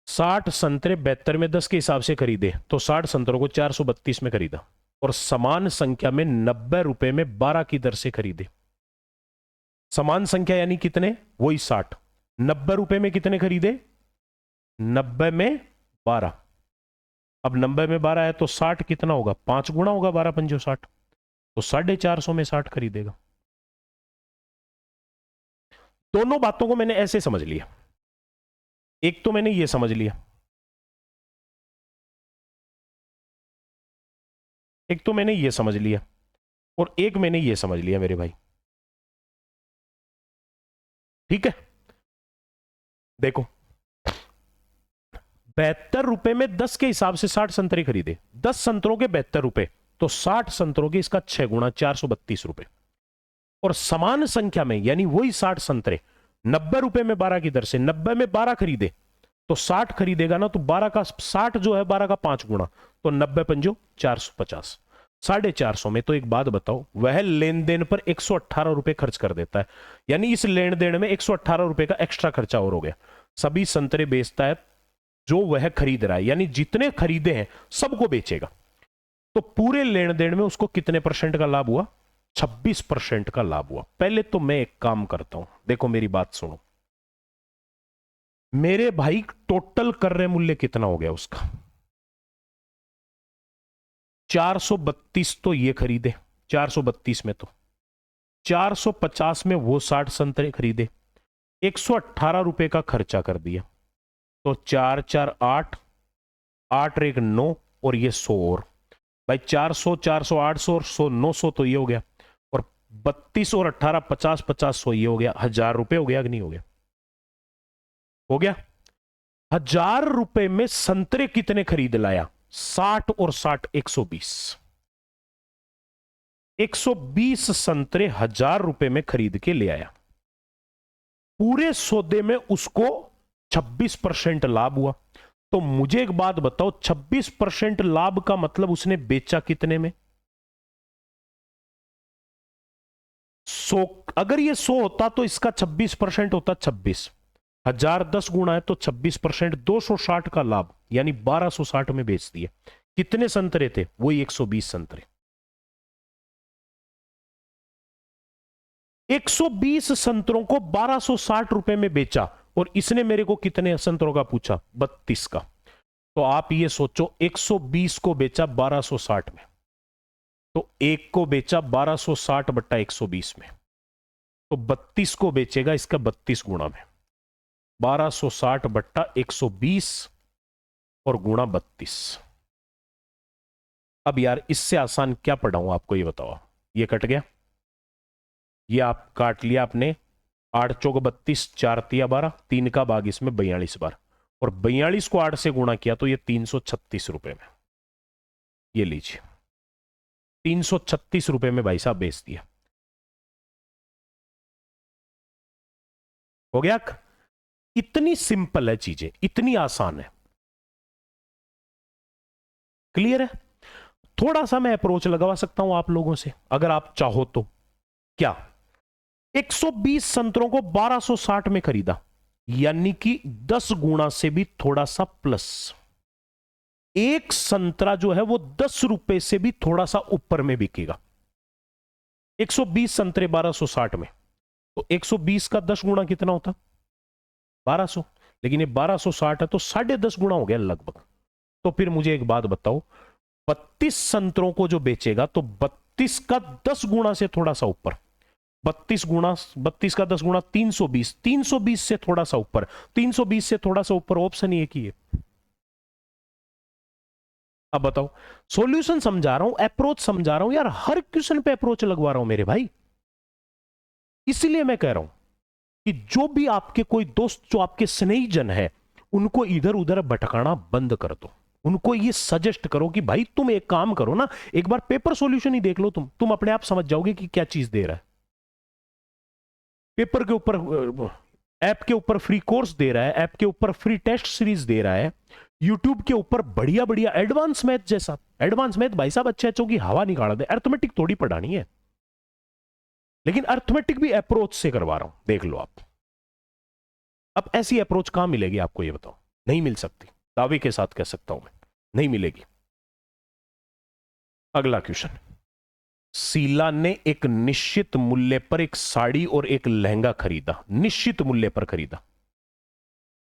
60 संतरे 72 में 10 के हिसाब से खरीदे, तो 60 संतरों को 432 में खरीदा, और समान संख्या में 90 रुपए में 12 की दर से खरीदे। समान संख्या यानी कितने? वही 60। 90 रुपए में कितने खरीदे? 90 में 12। अब 90 में 12 है तो 60 कितना होगा? 5 गुना होगा, 12 पंजो 60, तो 450 में 60 खरीदेगा। दोनों बातों को मैंने ऐसे समझ लिया एक तो मैंने ये समझ लिया, एक तो मैंने ये समझ लिया, और एक मैंने ये समझ लिया मेरे भाई। ठीक है, देखो 72 रुपए में 10 के हिसाब से 60 संतरे खरीदे, 10 संतरों के 72 रुपए, तो 60 संतरों के इसका 6 गुना 432 रुपए। और समान संख्या में यानी वही 60 संतरे 90 रुपए में 12 की दर से 90 में 12 खरीदे, तो 60 खरीदेगा ना, तो 12 का 60 जो है 12 का 5 गुना, तो 90 पंजो 450, 450 में। तो एक बात बताओ, वह लेन देन पर 118 रुपए खर्च कर देता है, यानी इस लेन देन में 118 रुपए का एक्स्ट्रा खर्चा और हो गया। सभी संतरे बेचता है जो वह खरीद रहा है, यानी जितने खरीदे हैं सबको बेचेगा, तो पूरे लेन देन में उसको कितने परसेंट का लाभ हुआ? 26% का लाभ हुआ। पहले तो मैं एक काम करता हूं, देखो मेरी बात सुनो मेरे भाई, टोटल क्रय मूल्य कितना हो गया उसका? 432 तो ये खरीदे, 432 में, तो 450 में वो 60 संतरे खरीदे, 118 रुपए का खर्चा कर दिया, तो 4 4 8, 8 1 9, और ये 100 और भाई 400 400 800 और 100 900, तो ये हो गया, और 32 और 18 50 50 100, ये हो गया 1000 रुपए हो गया कि नहीं हो गया? हो गया। 1000 रुपए में संतरे कितने खरीद लाया? 60 और 60 120, 120 संतरे 1000 रुपए में खरीद के ले आया। पूरे सौदे में उसको 26% लाभ हुआ। तो मुझे एक बात बताओ, 26% लाभ का मतलब उसने बेचा कितने में? 100। अगर ये 100 होता तो इसका 26% होता 26, 1000 10 गुना है तो 26%, 260 का लाभ, यानी 1260 में बेच दिया। कितने संतरे थे? वही 120 संतरे। 120 संतरों को 1260 रुपए में बेचा, और इसने मेरे को कितने संतरों का पूछा? 32 का। तो आप ये सोचो, 120 को बेचा 1260 में, तो एक को बेचा 1260 बट्टा 120 में, तो 32 को बेचेगा इसका 32 गुना में, 1260 बट्टा 120 और गुणा 32। अब यार इससे आसान क्या पढ़ाऊं आपको, ये बताओ। ये कट गया, ये आप काट लिया आपने, 8 चौक 32, 4 तिया 12, 3 का भाग इसमें 42 बार, और 42 को 8 से गुणा किया तो ये 336 रुपए में, ये लीजिए 336 रुपए में भाई साहब बेच दिया। हो गया? इतनी सिंपल है चीजें, इतनी आसान है। क्लियर है? थोड़ा सा मैं अप्रोच लगवा सकता हूं आप लोगों से अगर आप चाहो तो। क्या? 120 संतरों को 1260 में खरीदा, यानी कि 10 गुना से भी थोड़ा सा प्लस, एक संतरा जो है वो 10 रुपए से भी थोड़ा सा ऊपर में बिकेगा। 120 संतरे 1260 में, तो 120 का 10 गुना कितना होता? 1200। लेकिन ये 1260 है तो 10.5 गुना हो गया लगभग। तो फिर मुझे एक बात बताओ, 32 संतरों को जो बेचेगा तो 32 का 10 गुना से थोड़ा सा ऊपर, 32 का 10 गुना 320, 320 से थोड़ा सा ऊपर, 320 से थोड़ा सा ऊपर, ऑप्शन ये की है। अब बताओ, सॉल्यूशन समझा रहा हूं, अप्रोच समझा रहा हूं यार, हर क्वेश्चन पे अप्रोच लगवा रहा हूं मेरे भाई। इसलिए मैं कह रहा हूं कि जो भी आपके कोई दोस्त, जो आपके स्नेहीजन है, उनको इधर उधर भटकाना बंद कर दो। उनको ये सजेस्ट करो कि भाई तुम एक काम करो ना, एक बार पेपर सॉल्यूशन ही देख लो, तुम अपने आप समझ जाओगे कि क्या चीज दे रहा है। पेपर के ऊपर, ऐप के ऊपर फ्री कोर्स दे रहा है, ऐप के ऊपर फ्री टेस्ट सीरीज दे रहा है, यूट्यूब के ऊपर बढ़िया बढ़िया एडवांस मैथ जैसा, एडवांस मैथ भाई साहब अच्छे अच्छों की हवा निकाल दे। अर्थमेटिक थोड़ी पढ़ानी है, लेकिन अर्थमेटिक भी अप्रोच से करवा रहा हूं, देख लो आप। अब ऐसी अप्रोच कहां मिलेगी आपको, ये बताओ? नहीं मिल सकती, दावे के साथ कह सकता हूं मैं, नहीं मिलेगी। अगला क्वेश्चन, शीला ने एक निश्चित मूल्य पर एक साड़ी और एक लहंगा खरीदा, निश्चित मूल्य पर खरीदा।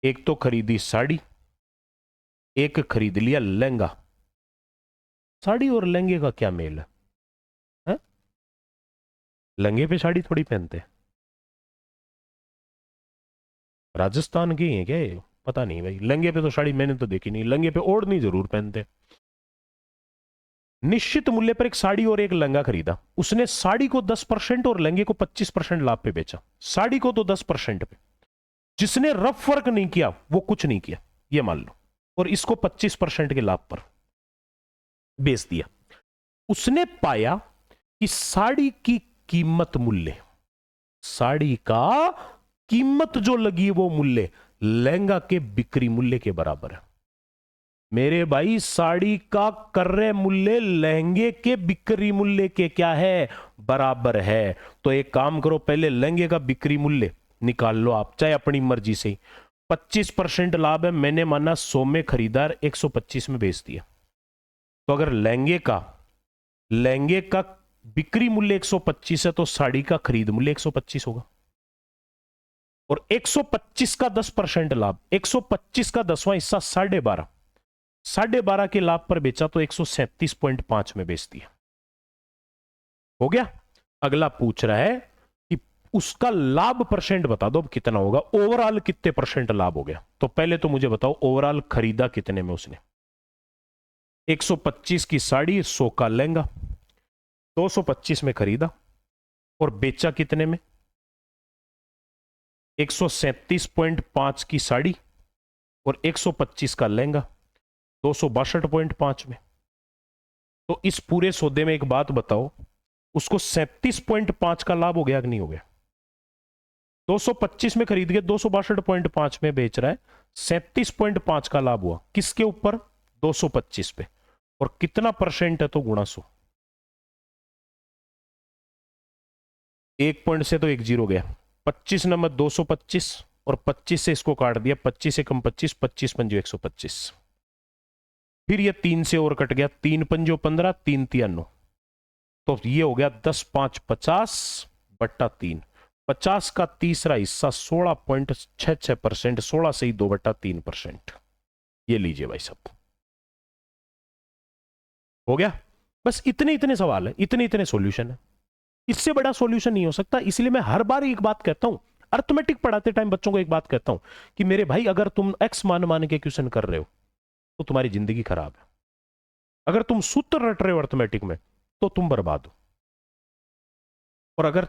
एक तो खरीदी साड़ी, एक खरीद लिया लहंगा। साड़ी और लहंगे का क्या मेल है? लहंगे पे साड़ी थोड़ी पहनते, राजस्थान के हैं क्या ये? पता नहीं भाई, लहंगे पे तो साड़ी मैंने तो देखी नहीं, लहंगे पे ओढ़नी जरूर पहनते। निश्चित मूल्य पर एक साड़ी और एक लहंगा खरीदा, उसने साड़ी को 10% और लहंगे को 25% लाभ पे बेचा। साड़ी को तो 10% पे, जिसने रफ वर्क नहीं किया वो कुछ नहीं किया, ये मान लो, और इसको 25% के लाभ पर बेच दिया। उसने पाया कि साड़ी की कीमत मूल्य, साड़ी का कीमत जो लगी वो मूल्य लहंगा के बिक्री मूल्य के बराबर है। मेरे भाई साड़ी का क्रय मूल्य लहंगे के बिक्री मूल्य के क्या है, बराबर है। तो एक काम करो, पहले लहंगे का बिक्री मूल्य निकाल लो आप, चाहे अपनी मर्जी से। 25% लाभ है, मैंने माना 100 में खरीदार 125 में बेच दिया। तो अगर लहंगे का बिक्री मूल्य 125 है तो साड़ी का खरीद मूल्य 125 होगा। और 125 का 10% लाभ, 125 का 10वां हिस्सा 12.5 के लाभ पर बेचा तो 137.5 में बेच दिया। हो गया। अगला पूछ रहा है कि उसका लाभ परसेंट बता दो, अब कितना होगा, ओवरऑल कितने परसेंट लाभ हो गया। तो पहले तो मुझे बताओ ओवरऑल खरीदा कितने में उसने। 125 की साड़ी, 100 का लहंगा, 225 में खरीदा और बेचा कितने में, 137.5 की साड़ी और 125 का लहंगा, 262.5 में। तो इस पूरे सौदे में एक बात बताओ, उसको 37.5 का लाभ हो गया कि नहीं हो गया। 225 में खरीद के 262.5 में बेच रहा है, 37.5 का लाभ हुआ किसके ऊपर, 225 पे। और कितना परसेंट है तो गुणा 100, 1 पॉइंट से तो 1 जीरो गया, 25 नंबर 225 और 25 से इसको काट दिया, 25 से कम 25, 25 पंजो 125। फिर ये 3 से और कट गया, 3 पंजो 15, 3 तिया 9, तो ये हो गया 10 5 50 बट्टा 3, 50 का तीसरा हिस्सा 16.66%, 16 से ही 2/3%। ये लीजिए भाई साहब, हो गया। बस इतने इतने सवाल है, इतने इतने सॉल्यूशन है, इससे बड़ा सॉल्यूशन नहीं हो सकता। इसलिए मैं हर बार एक बात कहता हूं, अर्थमेटिक पढ़ाते टाइम बच्चों को एक बात कहता हूं कि मेरे भाई अगर तुम एक्स मान के क्वेश्चन कर रहे हो तो तुम्हारी जिंदगी खराब है। अगर तुम सूत्र रट रहे हो अर्थमेटिक में तो तुम बर्बाद हो। और अगर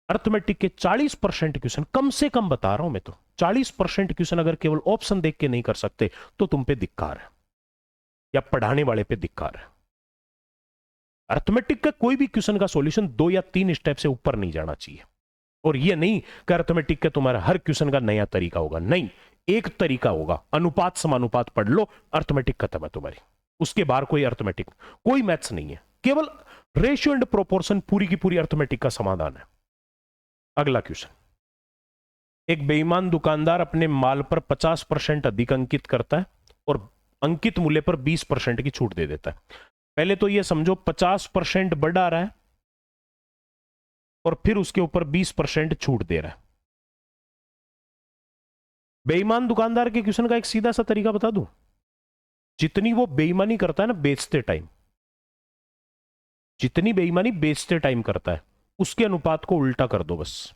अर्थमेटिक के 40% क्वेश्चन, कम से कम बता रहा हूं मैं, तो 40% क्वेश्चन अगर केवल ऑप्शन देख के नहीं कर सकते तो तुम पे धिक्कार है, या पढ़ाने वाले पे धिक्कार है। अर्थमेटिक का कोई भी क्वेश्चन का सॉल्यूशन 2 या 3 स्टेप से ऊपर नहीं जाना चाहिए। और ये नहीं कि अर्थमेटिक का तुम्हारा हर क्वेश्चन का नया तरीका होगा, नहीं, एक तरीका होगा, अनुपात समानुपात पढ़ लो, अर्थमेटिक खत्म है तुम्हारी। उसके बाहर कोई अर्थमेटिक, कोई मैथ्स नहीं है, केवल रेशियो एंड प्रोपोर्शन पूरी की पूरी अर्थमेटिक का समाधान है। अगला क्वेश्चन, एक बेईमान दुकानदार अपने माल पर 50% अधिक अंकित करता है और अंकित मूल्य पर 20% की छूट दे देता है। पहले तो यह समझो 50% बढ़ा रहा है और फिर उसके ऊपर 20% छूट दे रहा है। बेईमान दुकानदार के क्वेश्चन का एक सीधा सा तरीका बता दूं, जितनी वो बेईमानी करता है ना बेचते टाइम, जितनी बेईमानी बेचते टाइम करता है उसके अनुपात को उल्टा कर दो बस।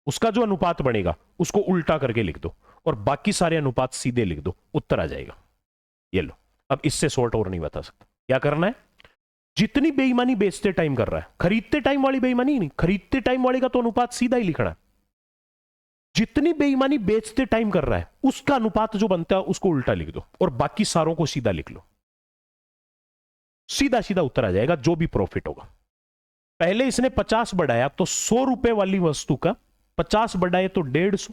उसका जो अनुपात बनेगा उसको उल्टा करके लिख दो और बाकी सारे अनुपात सीधे लिख दो, उत्तर आ जाएगा। ये लो, अब इससे शॉर्ट और नहीं बता सकता। क्या करना है, जितनी बेईमानी बेचते टाइम कर रहा है, खरीदते टाइम वाली बेईमानी नहीं, खरीदते टाइम वाली का तो अनुपात सीधा ही लिखना है। जितनी बेईमानी बेचते टाइम कर रहा है उसका अनुपात जो बनता है उसको उल्टा लिख दो और बाकी सारों को सीधा लिख लो, सीधा सीधा उत्तर आ जाएगा, जो भी प्रॉफिट होगा। पहले इसने 50 बढ़ाया तो 100 रुपए वाली वस्तु का 50 बढ़ाए तो 150,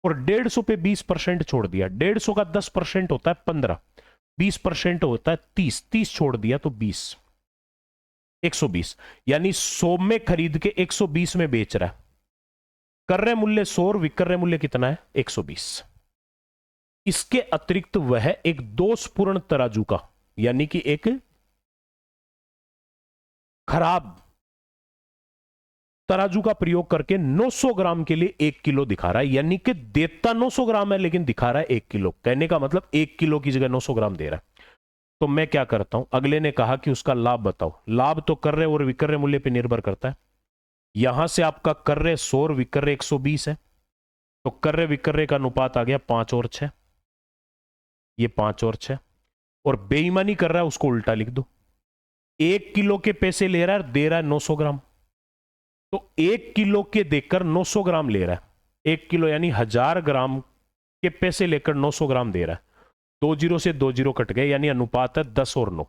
और 150 पे 20% छोड़ दिया। 150 का 10% होता है 15, 20% होता है 30, 30 छोड़ दिया तो 20, 120। यानी 100 में खरीद के 120 में बेच रहा है। क्रय मूल्य 100 और विक्रय मूल्य कितना है, 120। इसके अतिरिक्त वह एक दोषपूर्ण तराजू का, यानी कि एक खराब तराजू का प्रयोग करके 900 ग्राम के लिए 1 किलो दिखा रहा है। यानी कि देता 900 ग्राम है लेकिन दिखा रहा है 1 किलो। कहने का मतलब 1 किलो की जगह 900 ग्राम दे रहा है। तो मैं क्या करता हूं, अगले ने कहा कि उसका लाभ बताओ। लाभ तो क्रय और विक्रय मूल्य पर निर्भर करता है। यहां से आपका क्रय 100 और विक्रय 120 है, तो कर्य विकर्य का अनुपात आ गया 5 और 6, ये 5 और 6, और बेईमानी कर रहा है उसको उल्टा लिख दो। 1 किलो के पैसे ले रहा है, दे रहा है 900 ग्राम, तो 1 किलो के देकर 900 ग्राम ले रहा है। 1 किलो यानी 1000 ग्राम के पैसे लेकर 900 ग्राम दे रहा है। 2 जीरो से 2 जीरो कट गए, यानी अनुपात है 10 और 9।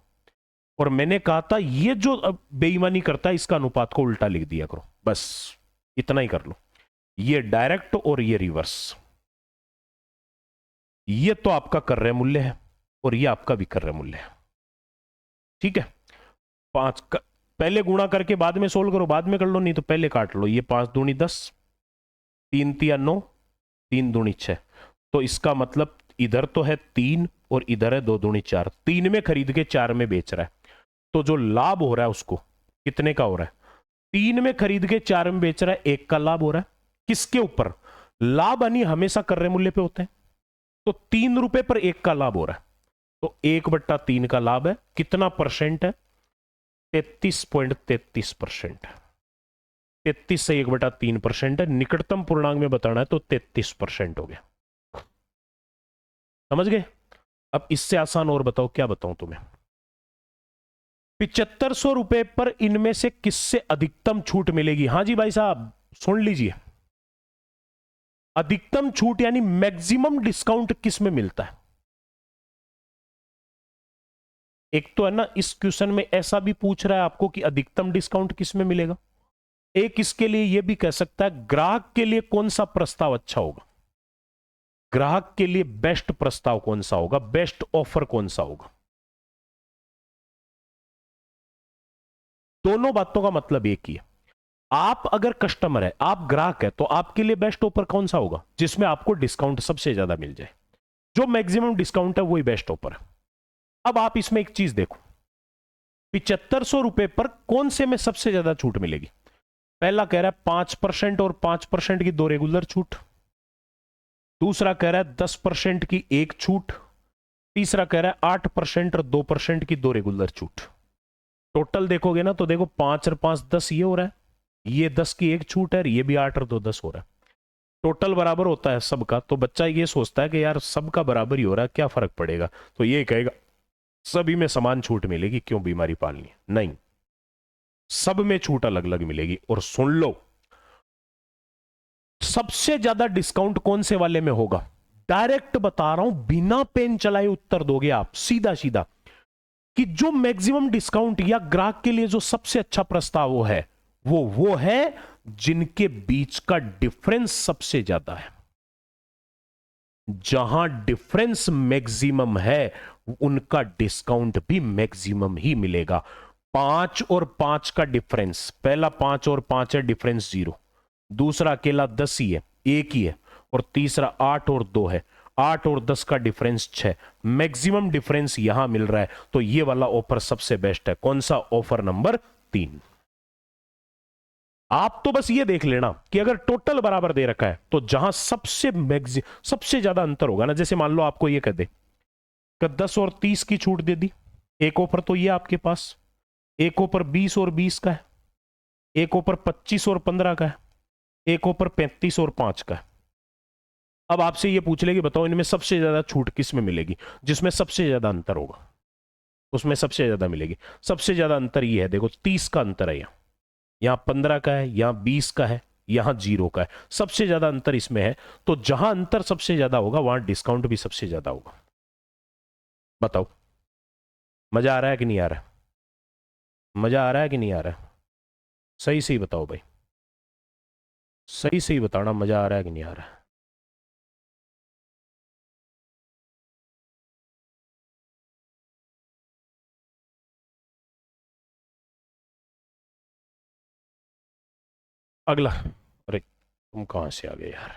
और मैंने कहा था ये जो बेईमानी करता है इसका अनुपात को उल्टा लिख दिया करो, बस इतना ही कर लो। ये डायरेक्ट और ये रिवर्स। ये तो आपका कर्य मूल्य है और ये आपका विकर्य मूल्य है, ठीक है। 5 का पहले गुणा करके बाद में सोल्व करो, बाद में कर लो, नहीं तो पहले काट लो। ये 5 दूनी 10, 3 तिया 9, 3 दूनी 6। तो इसका मतलब इधर तो है 3 और इधर है 2 दूनी 4। 3 में खरीद के 4 में बेच रहा है, तो जो लाभ हो रहा है उसको कितने का हो रहा है? 3 में खरीद के 4 में बेच रहा है, 1 का लाभ हो रहा है। किसके ऊपर? लाभ यानी हमेशा कर्य मूल्य पे होते हैं, तो 3 रुपए पर 1 का लाभ हो रहा है, तो 1/3 का लाभ है। कितना परसेंट है? 33.33%। 33 से 1/3% है। निकटतम पूर्णांक में बताना है तो 33% हो गया। समझ गए? अब इससे आसान और बताओ, क्या बताऊं तुम्हें? 7500 रुपए पर इनमें से किससे अधिकतम छूट मिलेगी? हां जी भाई साहब, सुन लीजिए। अधिकतम छूट यानी मैक्सिमम डिस्काउंट किस में मिलता है? एक तो है ना, इस क्वेश्चन में ऐसा भी पूछ रहा है आपको कि अधिकतम डिस्काउंट किस में मिलेगा। एक इसके लिए यह भी कह सकता है ग्राहक के लिए कौन सा प्रस्ताव अच्छा होगा, ग्राहक के लिए बेस्ट प्रस्ताव कौन सा होगा, बेस्ट ऑफर कौन सा होगा। दोनों बातों का मतलब एक ही है। आप अगर कस्टमर है, आप ग्राहक है, तो आपके लिए बेस्ट ऑफर कौन सा होगा? जिसमें आपको डिस्काउंट सबसे ज्यादा मिल जाए, जो मैक्सिमम डिस्काउंट है वही बेस्ट ऑफर है। अब आप इसमें एक चीज देखो, 7500 रुपए पर कौन से में सबसे ज्यादा छूट मिलेगी? पहला कह रहा है 5% और 5% की 2 रेगुलर छूट, दूसरा कह रहा है 10% की 1 छूट, तीसरा कह रहा है 8% और 2% की 2 रेगुलर छूट। टोटल देखोगे ना तो देखो 5 और 5 10 ये हो रहा है, ये 10 की 1 छूट है, ये भी 8 और 2 10 हो रहा है। टोटल बराबर होता है सबका, तो बच्चा ये सोचता है कि यार सबका बराबर ही हो रहा है, क्या फर्क पड़ेगा, तो ये कहेगा सभी में समान छूट मिलेगी, क्यों बीमारी पालनी है। नहीं, सब में छूट अलग अलग मिलेगी। और सुन लो, सबसे ज्यादा डिस्काउंट कौन से वाले में होगा? डायरेक्ट बता रहा हूं, बिना पेन चलाए उत्तर दोगे आप सीधा सीधा, कि जो मैक्सिमम डिस्काउंट या ग्राहक के लिए जो सबसे अच्छा प्रस्ताव है वो है जिनके बीच का डिफरेंस सबसे ज्यादा है। जहां डिफरेंस मैक्सिमम है उनका डिस्काउंट भी मैक्सिमम ही मिलेगा। 5 और 5 का डिफरेंस, पहला 5 और 5 है, डिफरेंस 0, दूसरा अकेला 10 ही है, 1 ही है, और तीसरा 8 और 2 है, 8 और 10 का डिफरेंस 6। मैक्सिमम डिफरेंस यहां मिल रहा है, तो ये वाला ऑफर सबसे बेस्ट है। कौन सा? Offer number 3। आप तो बस ये देख लेना कि अगर टोटल बराबर दे रखा है तो जहां सबसे ज्यादा अंतर होगा ना, जैसे मान लो आपको ये कह दे कि 10 और 30 की छूट दे दी, एक ऑफर तो ये आपके पास, एक ऑफर 20 और 20 का है, एक ऑफर 25 और 15 का है, एक ऑफर 35 और 5 का है। अब आपसे ये पूछ ले कि बताओ इनमें सबसे ज्यादा छूट किस में मिलेगी? जिसमें सबसे ज्यादा अंतर होगा उसमें सबसे ज्यादा मिलेगी। सबसे ज्यादा अंतर ये है, देखो 30 का अंतर है, यहां 15 का है, यहां 20 का है, यहां 0 का है, सबसे ज्यादा अंतर इसमें है। तो जहां अंतर सबसे ज्यादा होगा वहां डिस्काउंट भी सबसे ज्यादा होगा। बताओ, मजा आ रहा है कि नहीं आ रहा है? मजा आ रहा है कि नहीं आ रहा है? सही सही बताओ भाई, सही सही बताना, मजा आ रहा है कि नहीं आ रहा है? अगला, अरे तुम कहां से आ गए यार।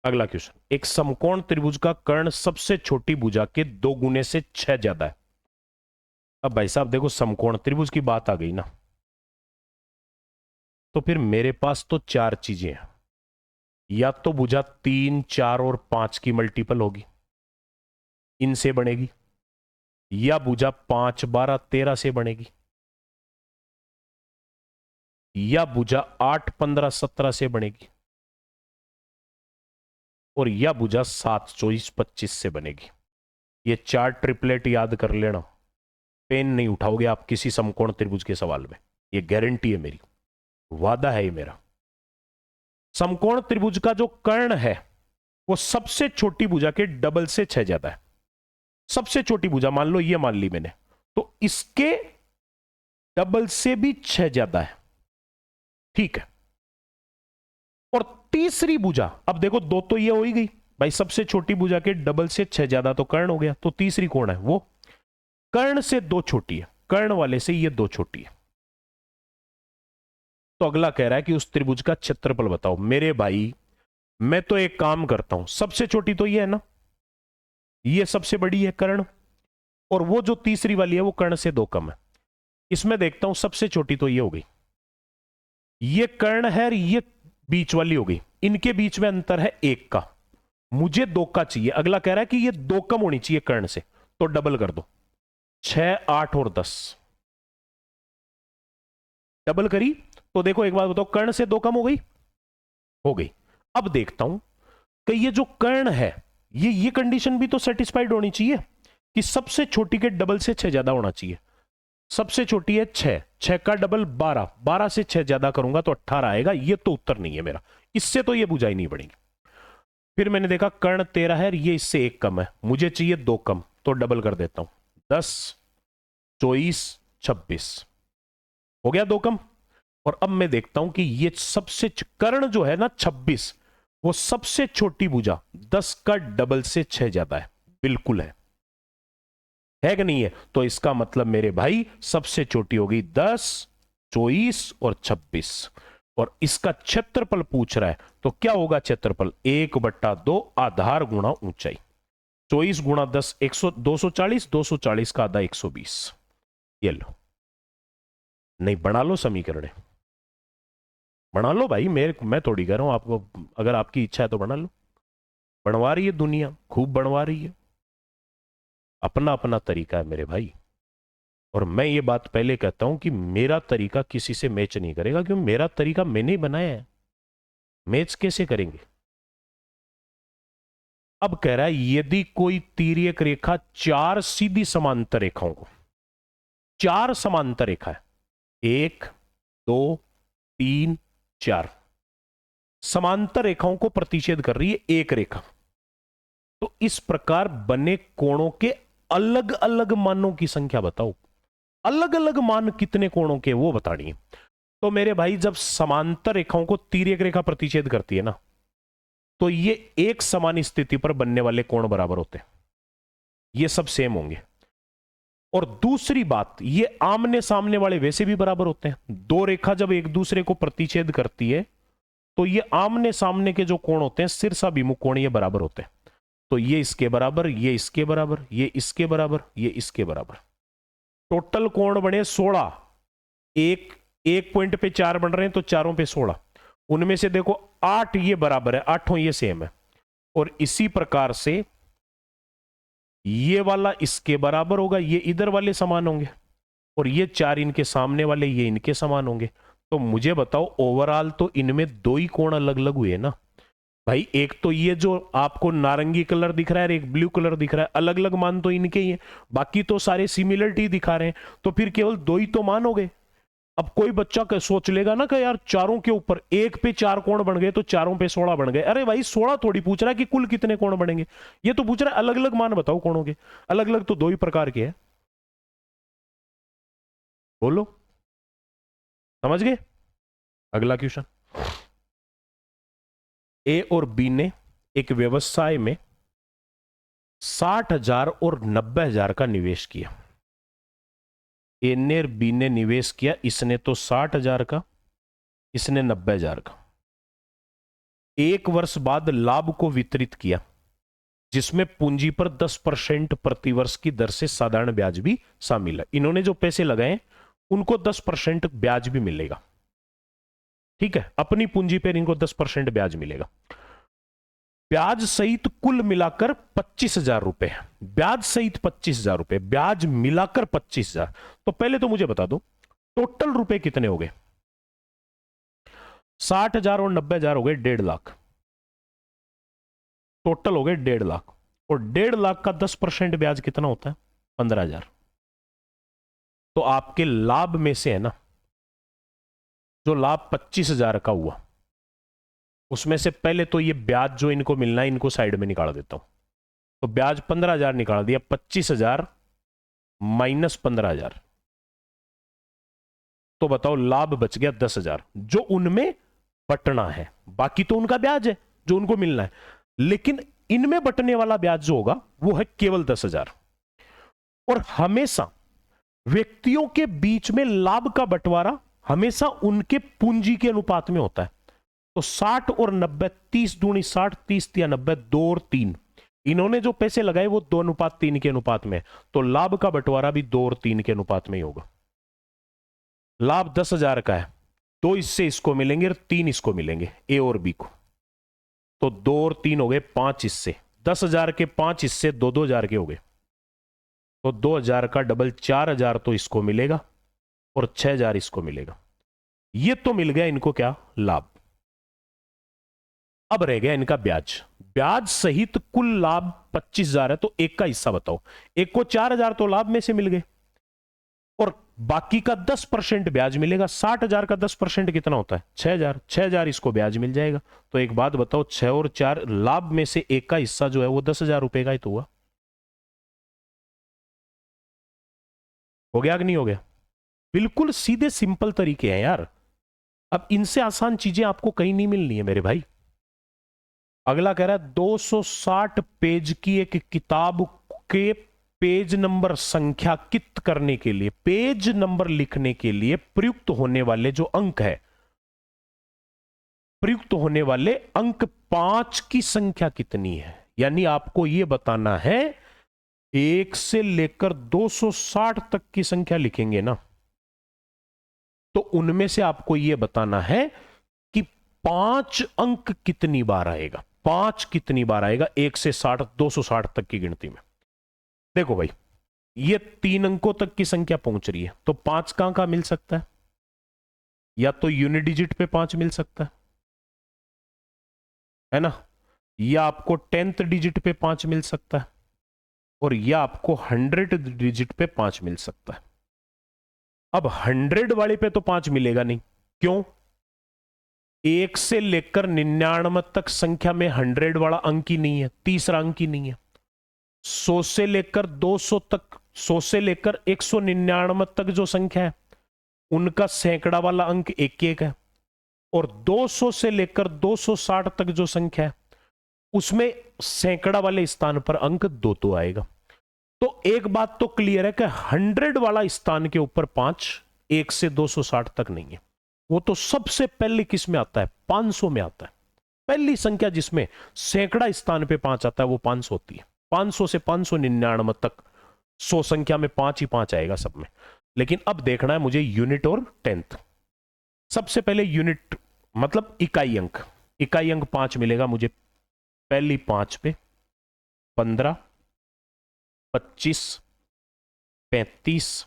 अगला क्वेश्चन, एक समकोण त्रिभुज का कर्ण सबसे छोटी भुजा के 2 गुने से 6 ज्यादा है। अब भाई साहब देखो, समकोण त्रिभुज की बात आ गई ना, तो फिर मेरे पास तो 4 चीजें हैं। या तो भुजा 3, 4 और 5 की मल्टीपल होगी, इनसे बनेगी, या भुजा 5, 12, 13 से बनेगी, या भुजा 8, 15, 17 से बनेगी, और यह भुजा 7 24 25 से बनेगी। ये 4 ट्रिपलेट याद कर लेना, पेन नहीं उठाओगे आप किसी समकोण त्रिभुज के सवाल में, ये गारंटी है मेरी, वादा है ये मेरा। समकोण त्रिभुज का जो कर्ण है वो सबसे छोटी भुजा के डबल से 6 ज्यादा है। सबसे छोटी भुजा मान लो, ये मान ली मैंने, तो इसके डबल से भी 6 ज्यादा है, ठीक है। और तीसरी भुजा, अब देखो दो तो ये हो ही गई भाई, सबसे छोटी भुजा के डबल से 6 ज्यादा तो कर्ण हो गया, तो तीसरी कौन है? वो कर्ण से 2 छोटी है, कर्ण वाले से ये 2 छोटी है। तो अगला कह रहा है कि उस त्रिभुज का क्षेत्रफल बताओ। मेरे भाई मैं तो एक काम करता हूं, सबसे छोटी तो ये है ना, ये सबसे बड़ी है कर्ण, और वो जो तीसरी वाली है वो कर्ण से 2 कम है। इसमें देखता हूं सबसे छोटी तो ये हो गई, ये कर्ण है, ये बीच वाली हो गई, इनके बीच में अंतर है 1 का, मुझे 2 का चाहिए। अगला कह रहा है कि ये 2 कम होनी चाहिए कर्ण से, तो डबल कर दो, 6 8 और 10 डबल करी, तो देखो एक बात बताओ, कर्ण से 2 कम हो गई, हो गई। अब देखता हूं कि ये जो कर्ण है, ये कंडीशन भी तो सेटिस्फाइड होनी चाहिए कि सबसे छोटी के डबल से 6 ज्यादा होना चाहिए। सबसे छोटी है 6, 6 का डबल 12, 12 से 6 ज्यादा करूंगा तो 18 आएगा। ये तो उत्तर नहीं है मेरा, इससे तो ये बुझाई नहीं पड़ेगी। फिर मैंने देखा कर्ण 13 है, ये इससे 1 कम है, मुझे चाहिए 2 कम, तो डबल कर देता हूं, 10 24 26 हो गया 2 कम। और अब मैं देखता हूं कि ये सबसे कर्ण जो है ना 26, वो सबसे छोटी भुजा 10 का डबल से 6 ज्यादा है, बिल्कुल है कि नहीं है? तो इसका मतलब मेरे भाई सबसे छोटी होगी 10 24 और 26, और इसका क्षेत्रफल पूछ रहा है, तो क्या होगा क्षेत्रफल? 1/2 आधार गुणा ऊंचाई, 24 गुणा 10 240, 240 का आधा 120। ये लो, नहीं बना लो समीकरण, बना लो भाई, मैं थोड़ी कह रहा हूं आपको, अगर आपकी इच्छा है तो बना लो। बनवा रही है दुनिया, खूब बनवा रही है, अपना अपना तरीका है मेरे भाई। और मैं ये बात पहले कहता हूं कि मेरा तरीका किसी से मैच नहीं करेगा, क्योंकि मेरा तरीका मैंने ही बनाया है, मैच कैसे करेंगे? अब कह रहा है यदि कोई तिर्यक रेखा 4 सीधी समांतर रेखाओं को, 4 समांतर रेखा है, 1 2 3 4 समांतर रेखाओं को प्रतिच्छेद कर रही है एक रेखा, तो इस प्रकार बने कोणों के अलग अलग मानों की संख्या बताओ। अलग अलग मान कितने कोणों के, वो बतानी है। तो मेरे भाई जब समांतर रेखाओं को तिर्यक रेखा प्रतिच्छेद करती है ना, तो ये एक समान स्थिति पर बनने वाले कोण बराबर होते हैं, ये सब सेम होंगे। और दूसरी बात, ये आमने सामने वाले वैसे भी बराबर होते हैं। दो रेखा जब एक दूसरे को प्रतिच्छेद करती है, तो ये आमने सामने के जो कोण होते हैं, शीर्षाभिमुख कोण, ये बराबर होते हैं। तो ये इसके बराबर, ये इसके बराबर, ये इसके बराबर, ये इसके बराबर, टोटल कोण बने 16। एक पॉइंट पे 4 बन रहे हैं, तो चारों पे 16, उनमें से देखो 8 ये बराबर है, 8 ये सेम है। और इसी प्रकार से ये वाला इसके बराबर होगा, ये इधर वाले समान होंगे, और ये 4 इनके सामने वाले, ये इनके समान होंगे। तो मुझे बताओ ओवरऑल तो इनमें 2 ही कोण अलग अलग हुए ना भाई। एक तो ये जो आपको नारंगी कलर दिख रहा है और एक ब्लू कलर दिख रहा है, अलग अलग मान तो इनके ही हैं, बाकी तो सारे सिमिलरिटी दिखा रहे हैं, तो फिर केवल 2 ही तो मान हो गए। अब कोई बच्चा सोच लेगा ना कि यार चारों के ऊपर एक पे 4 कोण बन गए, तो चारों पे 16 बन गए। अरे भाई 16 थोड़ी पूछ रहा है कि कुल कितने कोण बनेंगे, ये तो पूछ रहा है अलग अलग मान बताओ कोणों के। अलग अलग तो 2 ही प्रकार के हैं, बोलो समझ गए? अगला क्वेश्चन, ए और बी ने एक व्यवसाय में 60,000 और 90,000 का निवेश किया। ए ने और बी ने निवेश किया, इसने तो 60,000 का, इसने 90,000 का। 1 वर्ष बाद लाभ को वितरित किया, जिसमें पूंजी पर 10% प्रतिवर्ष की दर से साधारण ब्याज भी शामिल है। इन्होंने जो पैसे लगाए उनको 10% ब्याज भी मिलेगा, ठीक है, अपनी पूंजी पर इनको 10% ब्याज मिलेगा। ब्याज सहित कुल मिलाकर 25,000 रुपए, ब्याज सहित 25,000 रुपए, ब्याज मिलाकर 25,000। तो पहले तो मुझे बता दो टोटल रुपए कितने हो गए? 60,000 और 90,000 हो गए 1.5 लाख। टोटल हो गए 1.5 लाख, और 1.5 लाख का 10% ब्याज कितना होता है? 15,000। तो आपके लाभ में से है ना, जो लाभ 25,000 का हुआ, उसमें से पहले तो ये ब्याज जो इनको मिलना है इनको साइड में निकाल देता हूं। तो ब्याज 15,000 निकाल दिया, 25,000 माइनस 15,000, तो बताओ लाभ बच गया 10,000, जो उनमें बटना है। बाकी तो उनका ब्याज है जो उनको मिलना है, लेकिन इनमें बटने वाला ब्याज जो होगा वो है केवल 10,000। और हमेशा व्यक्तियों के बीच में लाभ का बंटवारा हमेशा उनके पूंजी के अनुपात में होता है। तो 60 और 90, 30 दूनी 60, 30 या 90, 2 और 3, इन्होंने जो पैसे लगाए वो 2:3 के अनुपात में, तो लाभ का बंटवारा भी 2 और 3 के अनुपात में ही होगा। लाभ 10,000 का है, 2 हिस्से इसको मिलेंगे और 3 इसको मिलेंगे, ए और बी को। तो 2 और 3 हो गए 5 हिस्से, 10,000 के 5 हिस्से 2,000 के हो गए। तो 2,000 का डबल 4,000 तो इसको मिलेगा और 6,000 इसको मिलेगा। ये तो मिल गया इनको क्या? लाभ। अब रह गया इनका ब्याज। ब्याज सहित कुल लाभ 25,000 है, तो एक का हिस्सा बताओ। एक को 4,000 तो लाभ में से मिल गए, और बाकी का 10% ब्याज मिलेगा। 60,000 का 10% कितना होता है? 6,000। 6,000 इसको ब्याज मिल जाएगा। तो एक बात बताओ, 6 और 4, लाभ में से एक का हिस्सा जो है वो 10,000 रुपए का ही तो हुआ। हो गया कि नहीं हो गया? बिल्कुल सीधे सिंपल तरीके हैं यार। अब इनसे आसान चीजें आपको कहीं नहीं मिलनी है मेरे भाई। अगला कह रहा है 260 पेज की एक किताब के पेज नंबर संख्याकित करने के लिए, पेज नंबर लिखने के लिए प्रयुक्त होने वाले जो अंक है, प्रयुक्त होने वाले अंक 5 की संख्या कितनी है? यानी आपको यह बताना है, 1 से लेकर 260 तक की संख्या लिखेंगे ना, तो उनमें से आपको यह बताना है कि 5 अंक कितनी बार आएगा। 5 कितनी बार आएगा 1 से 260 तक की गिनती में। देखो भाई, ये 3 अंकों तक की संख्या पहुंच रही है, तो 5 कहां कहां मिल सकता है? या तो यूनिट डिजिट पे 5 मिल सकता है ना, या आपको 10th डिजिट पे 5 मिल सकता है, और या आपको 100 डिजिट पे 5 मिल सकता है। अब 100 वाले पे तो 5 मिलेगा नहीं। क्यों? 1 से लेकर 99 तक संख्या में 100 वाला अंक ही नहीं है, तीसरा अंक ही नहीं है। 100 से लेकर 200 तक, 100 से लेकर 199 तक जो संख्या है उनका सैकड़ा वाला अंक 1 है, और 200 से लेकर 260 तक जो संख्या है उसमें सैकड़ा वाले स्थान पर अंक 2 आएगा। तो एक बात तो क्लियर है कि 100 वाला स्थान के ऊपर 5, 1 से 260 तक नहीं है। वो तो सबसे पहले किस में आता है? 500 में आता है। पहली संख्या जिसमें सैकड़ा स्थान पे 5 आता है वो 500 होती है। 500 से 599 तक 100 संख्या में 5 ही 5 आएगा सब में। लेकिन अब देखना है मुझे यूनिट और 10th। सबसे पहले यूनिट मतलब इकाई अंक। इकाई अंक 5 मिलेगा मुझे पहली 5 पे, 15, 25, 35,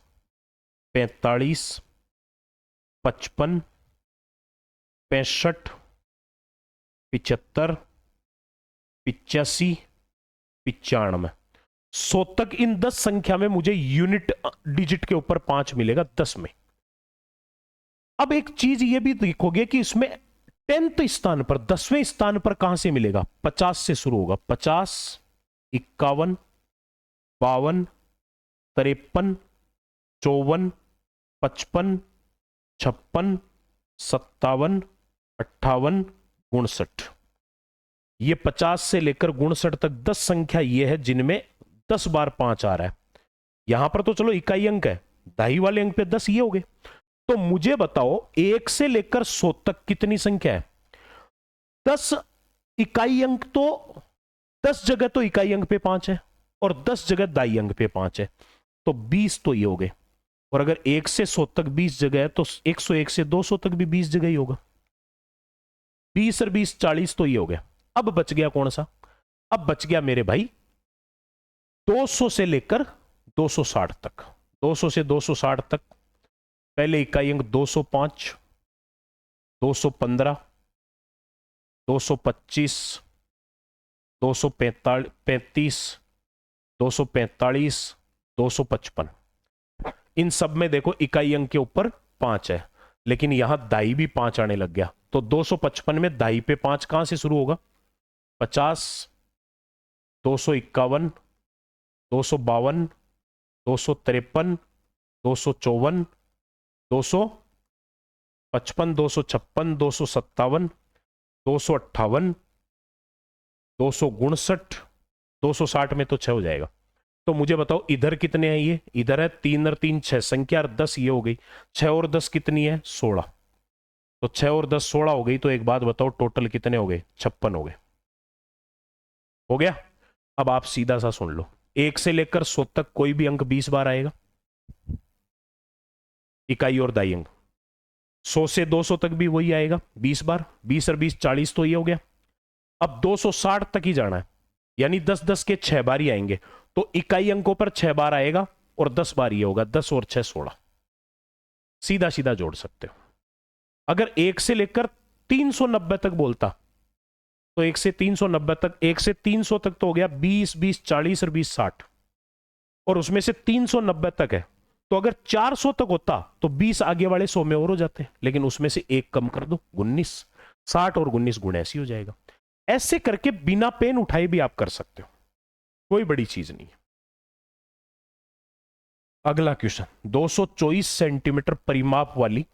45, 55, 65, 75, 85, 95, 100 तक। इन 10 संख्या में मुझे यूनिट डिजिट के ऊपर 5 मिलेगा 10 में। अब एक चीज ये भी देखोगे कि इसमें 10th स्थान पर, 10वें स्थान पर कहां से मिलेगा? 50 से शुरू होगा। 50, 51, 52, 53, 54, 55, 56, 57, 58, 59। ये 50 से लेकर 59 तक 10 संख्या ये है जिनमें 10 बार 5 आ रहा है। यहां पर तो चलो इकाई अंक है, दाई वाले अंक पे 10 ये हो गए। तो मुझे बताओ 1 से लेकर 100 तक कितनी संख्या है? 10 इकाई अंक, तो 10 जगह तो इकाई अंक पे 5 है और 10 जगह दाई अंक पे 5 है, तो 20 तो ये हो गए। और अगर 1 से 100 तक 20 जगह है तो 101 से 200 तक भी 20 जगह ही होगा। 20 और 20 40 तो ये हो गया। अब बच गया कौन सा? अब बच गया मेरे भाई 200 से लेकर 260 तक। 200 से 260 तक पहले इकाई अंक 205, 215, 225, 235, 245, 255। इन सब में देखो इकाई अंक के ऊपर 5 है, लेकिन यहां दाई भी 5 आने लग गया, तो 255 में दाई पे 5 कहां से शुरू होगा? 50, 251, 252, 253, 254, 255, 256, 257, 258, 259, 260 में तो 6 हो जाएगा। तो मुझे बताओ इधर कितने हैं? ये इधर है 3 और 3 6, संख्या 10 ये हो गई। 6 और 10 कितनी है? 16। तो 6 और 10 16 हो गई। तो एक बात बताओ टोटल कितने हो गए? 56 हो गए। हो गया। अब आप सीधा सा सुन लो, 1 से लेकर 100 तक कोई भी अंक 20 बार आएगा, इकाई और दाई अंक। 100 से 200 तक भी वही आएगा 20 बार, 20 और 20 40, तो ये हो गया। अब 260 तक ही जाना है, यानी 10 10 के 6 बार ही आएंगे, तो इकाई अंकों पर 6 बार आएगा और 10 बार ये होगा, 10 और 6 16। सीधा सीधा जोड़ सकते हो। अगर 1 से लेकर 390 तक बोलता तो 1 से 390 तक, 1 से 300 तक तो हो गया 20 20 40 और 20 60, और उसमें से 390 तक है, तो अगर 400 तक होता तो 20 आगे वाले 100 में और हो जाते, लेकिन उसमें से एक कम कर दो, 19। 60 और 19 गुण ऐसी हो जाएगा। ऐसे करके बिना पेन उठाए भी आप कर सकते हो, कोई बड़ी चीज नहीं है। अगला क्वेश्चन, 224 सेंटीमीटर परिमाप वाली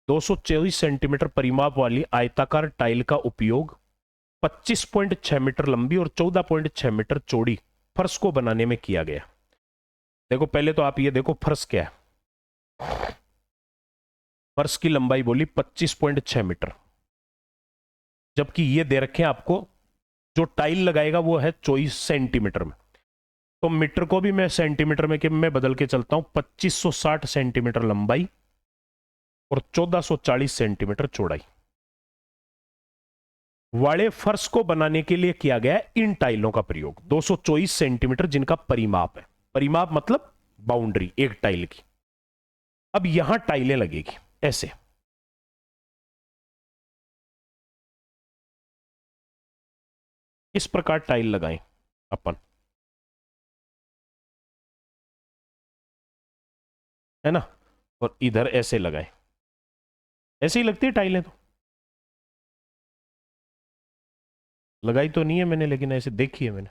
224 सेंटीमीटर परिमाप वाली आयताकार टाइल का उपयोग 25.6 मीटर लंबी और 14.6 मीटर चौड़ी फर्श को बनाने में किया गया। देखो पहले तो आप ये देखो फर्श क्या है। फर्श की लंबाई बोली 25.6 मीटर, जबकि ये दे रखे हैं आपको जो टाइल लगाएगा वो है 24 सेंटीमीटर में। तो मीटर को भी मैं सेंटीमीटर में मैं बदल के चलता हूं, 2560 सेंटीमीटर लंबाई और 1440 सेंटीमीटर चौड़ाई वाले फर्श को बनाने के लिए किया गया इन टाइलों का प्रयोग। 224 सेंटीमीटर जिनका परिमाप है, परिमाप मतलब बाउंड्री एक टाइल की। अब यहां टाइलें लगेगी ऐसे, इस प्रकार टाइल लगाएं अपन, है ना, और इधर ऐसे लगाएं। ऐसे ही लगती है टाइलें, तो लगाई तो नहीं है मैंने, लेकिन ऐसे देखी है मैंने,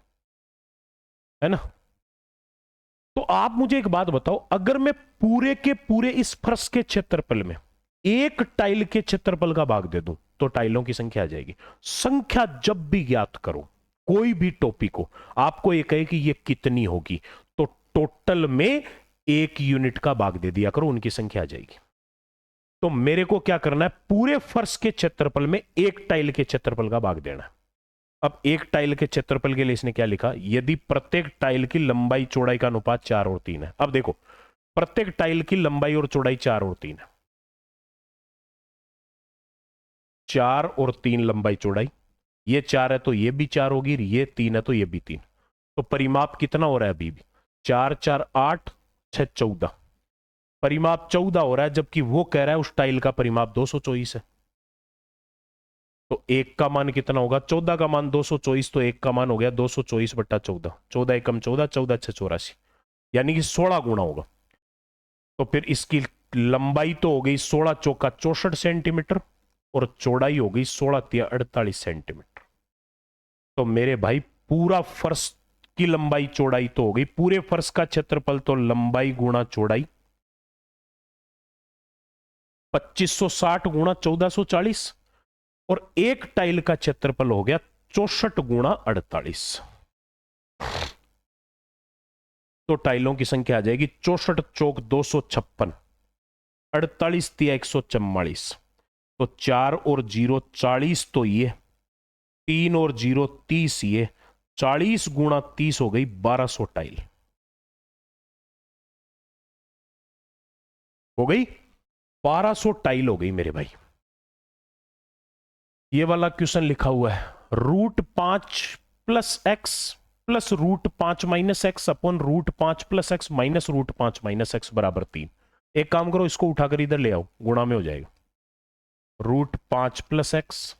है ना। तो आप मुझे एक बात बताओ, अगर मैं पूरे के पूरे इस फर्श के क्षेत्रफल में एक टाइल के क्षेत्रफल का भाग दे दूं तो टाइलों की संख्या आ जाएगी। संख्या जब भी ज्ञात करो कोई भी टॉपिक हो, आपको ये कहे कि ये कितनी होगी, तो टोटल में एक यूनिट का भाग दे दिया करो, उनकी संख्या आ जाएगी। तो मेरे को क्या करना है, पूरे फर्श के क्षेत्रफल में एक टाइल के क्षेत्रफल का भाग देना है। अब एक टाइल के क्षेत्रफल के लिए इसने क्या लिखा, यदि प्रत्येक टाइल की लंबाई चौड़ाई का अनुपात 4 और 3 है। अब देखो प्रत्येक टाइल की लंबाई और चौड़ाई 4 और 3 है, 4 और 3 लंबाई चौड़ाई, ये 4 है तो ये भी 4 होगी, ये 3 है तो ये भी 3। तो परिमाप कितना हो रहा है अभी भी, 4 4 8 6 14, परिमाप 14 हो रहा है, जबकि वो कह रहा है उस टाइल का परिमाप 224 है। तो एक का मान कितना होगा, 14 का मान 224, तो एक का मान हो गया 224 बट्टा 14, 14 एकम 14, 14 6 84, यानी कि 16 गुना होगा। तो फिर इसकी लंबाई तो हो गई 16 चौका 64 सेंटीमीटर और चौड़ाई हो गई 16 तिया 48 सेंटीमीटर। तो मेरे भाई पूरा फर्श की लंबाई चौड़ाई तो हो गई, पूरे फर्श का क्षेत्रफल तो लंबाई गुणा चौड़ाई 2560 गुणा 1440, और एक टाइल का क्षेत्रफल हो गया 64 गुणा 48। तो टाइलों की संख्या आ जाएगी 64 चौक 256, 48 तिया 144, तो 4 और 0 40, तो ये 3 और 0 30, ये 40 गुणा 30 हो गई 1200 टाइल हो गई, 1200 टाइल हो गई मेरे भाई। ये वाला क्वेश्चन लिखा हुआ है √5 plus x plus √5 minus x upon √5 plus x minus √5 minus x बराबर 3। एक काम करो, इसको उठाकर इधर ले आओ, गुणा में हो जाएगा। √5 plus x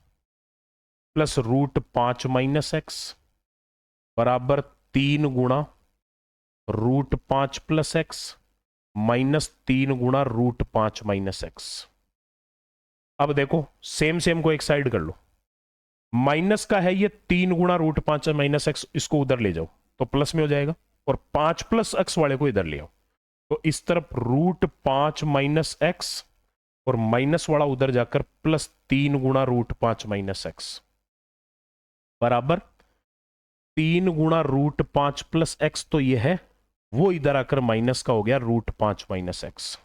plus √5 minus x बराबर 3 गुणा √5 प्लस एक्स माइनस 3 गुणा √5 माइनस एक्स। अब देखो सेम सेम को एक साइड कर लो, माइनस का है ये 3 गुणा √5 माइनस एक्स, इसको उधर ले जाओ तो प्लस में हो जाएगा, और 5 प्लस एक्स वाले को इधर ले आओ तो इस तरफ √5 माइनस एक्स और माइनस वाला उधर जाकर प्लस 3 गुणा √5 माइनस एक्स बराबर 3 गुणा √5 प्लस एक्स, तो ये है वो इधर आकर माइनस का हो गया √5 माइनस एक्स।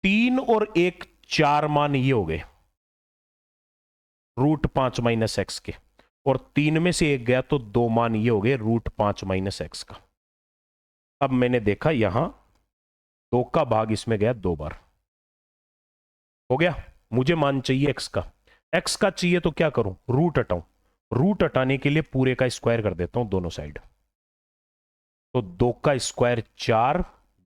3 और 1 4 मान ये हो गए √5 माइनस एक्स के, और 3 में से 1 गया तो 2 मान ये हो गए √5 माइनस एक्स का। अब मैंने देखा यहां 2 का भाग इसमें गया 2 बार, हो गया। मुझे मान चाहिए एक्स का, एक्स का चाहिए तो क्या करूं, रूट हटाऊं, रूट हटाने के लिए पूरे का स्क्वायर कर देता हूं दोनों साइड, तो 2 का स्क्वायर 4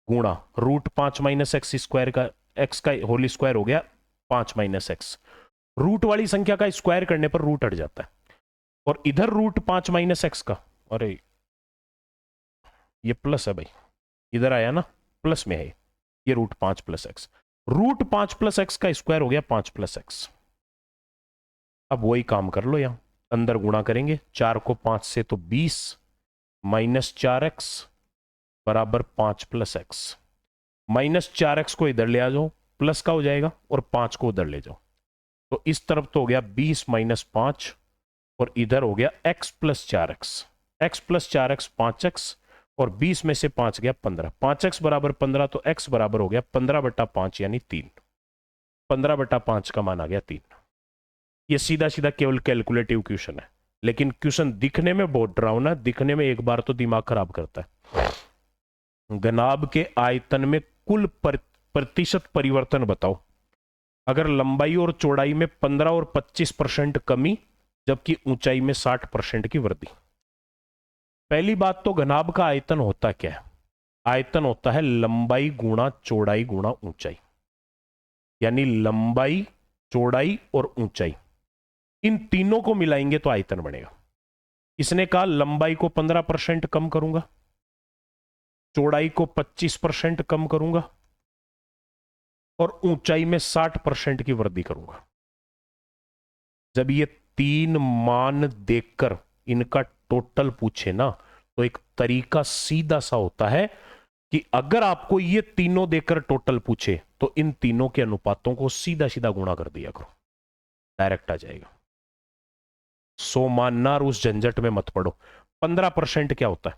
गुणा √5 माइनस एक्स स्क्वायर का, एक्स का होल स्क्वायर हो गया 5 माइनस एक्स। रूट वाली संख्या का स्क्वायर करने पर रूट हट जाता है, और इधर √5 माइनस एक्स का, अरे ये प्लस है भाई, इधर आया ना प्लस में है, ये √5 प्लस एक्स, √5 प्लस एक्स का स्क्वायर हो गया 5 प्लस एक्स। अब वही काम कर लो, यहां अंदर गुणा करेंगे 4 को 5 से तो 20 माइनस 4x बराबर 5 प्लस एक्स, माइनस 4x को इधर ले आ जाओ प्लस का हो जाएगा, और 5 को उधर ले जाओ तो इस तरफ तो हो गया 20 माइनस 5, और इधर हो गया x plus 4x, x plus 4x 5x, और 20 में से 5 गया 15, 5x बराबर 15, तो x बराबर हो गया 15/5 यानी 3, 15/5 का मान आ गया 3। ये सीधा सीधा केवल कैलकुलेटिव क्वेश्चन है, लेकिन क्वेश्चन दिखने में बहुत डरावना, दिखने में एक बार तो दिमाग खराब करता है। घनाभ के आयतन में कुल प्रतिशत परिवर्तन बताओ अगर लंबाई और चौड़ाई में 15 और 25% कमी जबकि ऊंचाई में 60% की वृद्धि। पहली बात तो घनाभ का आयतन होता क्या है, आयतन होता है लंबाई गुणा चौड़ाई गुणा ऊंचाई, यानी लंबाई चौड़ाई और ऊंचाई इन तीनों को मिलाएंगे तो आयतन बनेगा। इसने कहा लंबाई को 15% कम करूंगा, चौड़ाई को 25% कम करूंगा, और ऊंचाई में 60% की वृद्धि करूंगा। जब ये 3 मान देखकर इनका टोटल पूछे ना, तो एक तरीका सीधा सा होता है कि अगर आपको ये तीनों देकर टोटल पूछे तो इन तीनों के अनुपातों को सीधा सीधा गुणा कर दिया करो, डायरेक्ट आ जाएगा। 100 मानना और उस झंझट में मत पड़ो। 15% क्या होता है,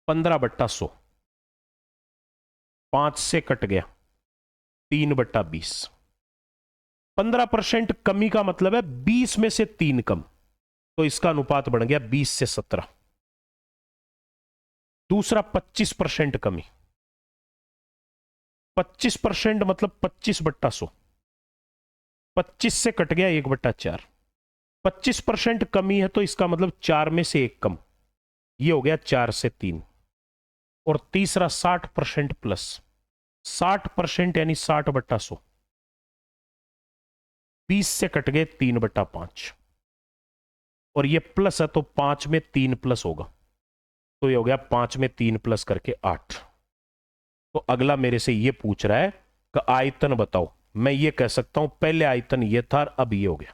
15/100, 5 से कट गया 3/20। 15% कमी का मतलब है 20 में से 3 कम, तो इसका अनुपात बन गया 20 से 17। दूसरा 25% कमी, 25% मतलब 25/100, 25 से कट गया 1/4। 25% कमी है तो इसका मतलब 4 में से 1 कम, ये हो गया 4 से 3। और तीसरा 60% प्लस, 60% यानी 60/100, 20 से कट गए 3/5, और ये प्लस है तो 5 में 3 प्लस होगा, तो ये हो गया 5 में 3 प्लस करके 8। तो अगला मेरे से ये पूछ रहा है कि आयतन बताओ। मैं ये कह सकता हूं पहले आयतन ये था, अब ये हो गया।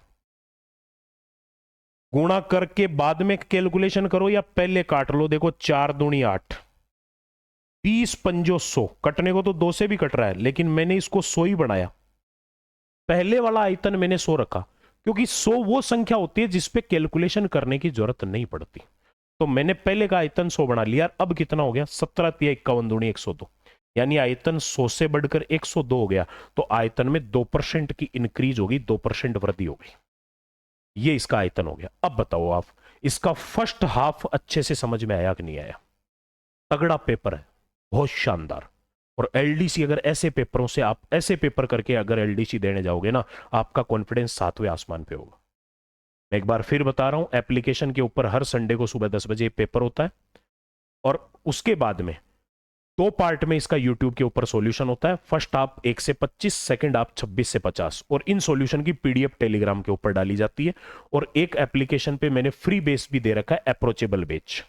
गुणा करके बाद में कैलकुलेशन करो या पहले काट लो। देखो 4 दूनी 8, 20 पंजो 100, कटने को तो 2 से भी कट रहा है, लेकिन मैंने इसको 100 ही बनाया। पहले वाला आयतन मैंने 100 रखा क्योंकि 100 वो संख्या होती है जिसपे कैलकुलेशन करने की जरूरत नहीं पड़ती। तो मैंने पहले का आयतन 100 बना लिया। अब कितना हो गया, 17 × 51 दूनी 102, यानी आयतन 100 से बढ़कर 102 हो गया। तो आयतन में 2% की इंक्रीज होगी, 2% वृद्धि हो गई। ये इसका आयतन हो गया। अब बताओ आप, इसका फर्स्ट हाफ अच्छे से समझ में आया कि नहीं आया? तगड़ा पेपर है, बहुत शानदार। और एलडीसी अगर ऐसे पेपरों से आप ऐसे पेपर करके अगर एलडीसी देने जाओगे ना, आपका कॉन्फिडेंस 7वें आसमान पे होगा। मैं एक बार फिर बता रहा हूं, एप्लीकेशन के ऊपर हर संडे को सुबह 10 बजे पेपर होता है, और उसके बाद में दो पार्ट में इसका यूट्यूब के ऊपर सॉल्यूशन होता है। फर्स्ट आप 1 से 25, सेकंड आप 26 से 50, और इन सॉल्यूशन की पीडीएफ टेलीग्राम के ऊपर डाली जाती है। और एक एप्लीकेशन पे मैंने फ्री बेस भी दे रखा है, अप्रोचेबल बेच।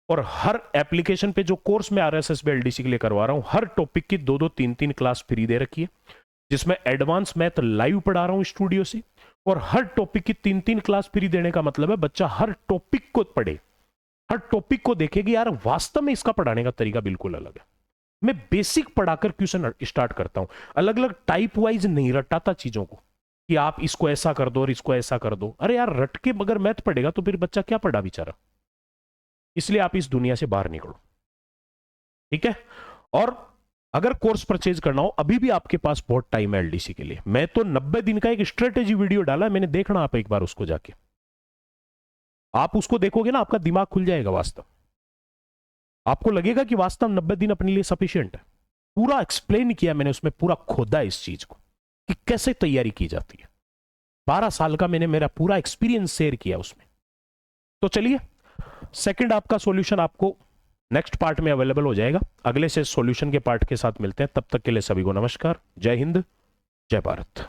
और हर एप्लीकेशन पे जो कोर्स में आरएसएस एलडीसी के लिए करवा रहा हूं, हर टॉपिक की 2-2, 3-3 क्लास फ्री दे रखी है, जिसमें एडवांस मैथ लाइव पढ़ा रहा हूं स्टूडियो से। और हर टॉपिक की 3-3 क्लास फ्री देने का मतलब है बच्चा हर टॉपिक को पढ़े, हर टॉपिक को देखे कि यार वास्तव में इसका पढ़ाने का तरीका बिल्कुल अलग है। मैं बेसिक पढ़ाकर क्वेश्चन स्टार्ट करता हूं, अलग अलग टाइप वाइज नहीं रटाता चीजों को कि आप इसको ऐसा कर दो और इसको ऐसा कर दो। अरे यार रट के अगर मैथ पढ़ेगा तो फिर बच्चा क्या पढ़ा बेचारा। इसलिए आप इस दुनिया से बाहर निकलो, ठीक है। और अगर कोर्स परचेज करना हो, अभी भी आपके पास बहुत टाइम है एलडीसी के लिए। मैं तो 90 दिन का एक स्ट्रेटेजी वीडियो डाला है मैंने, देखना आप एक बार उसको जाके, आप उसको देखोगे ना आपका दिमाग खुल जाएगा। वास्तव आपको लगेगा कि वास्तव 90 दिन अपने लिए सफिशिएंट है। पूरा एक्सप्लेन किया मैंने उसमें, पूरा खोदा इस चीज को कि कैसे तैयारी की जाती है। 12 साल का मैंने मेरा पूरा एक्सपीरियंस शेयर किया उसमें। तो चलिए, सेकंड आपका सॉल्यूशन आपको नेक्स्ट पार्ट में अवेलेबल हो जाएगा। अगले से सॉल्यूशन के पार्ट के साथ मिलते हैं, तब तक के लिए सभी को नमस्कार, जय हिंद, जय भारत।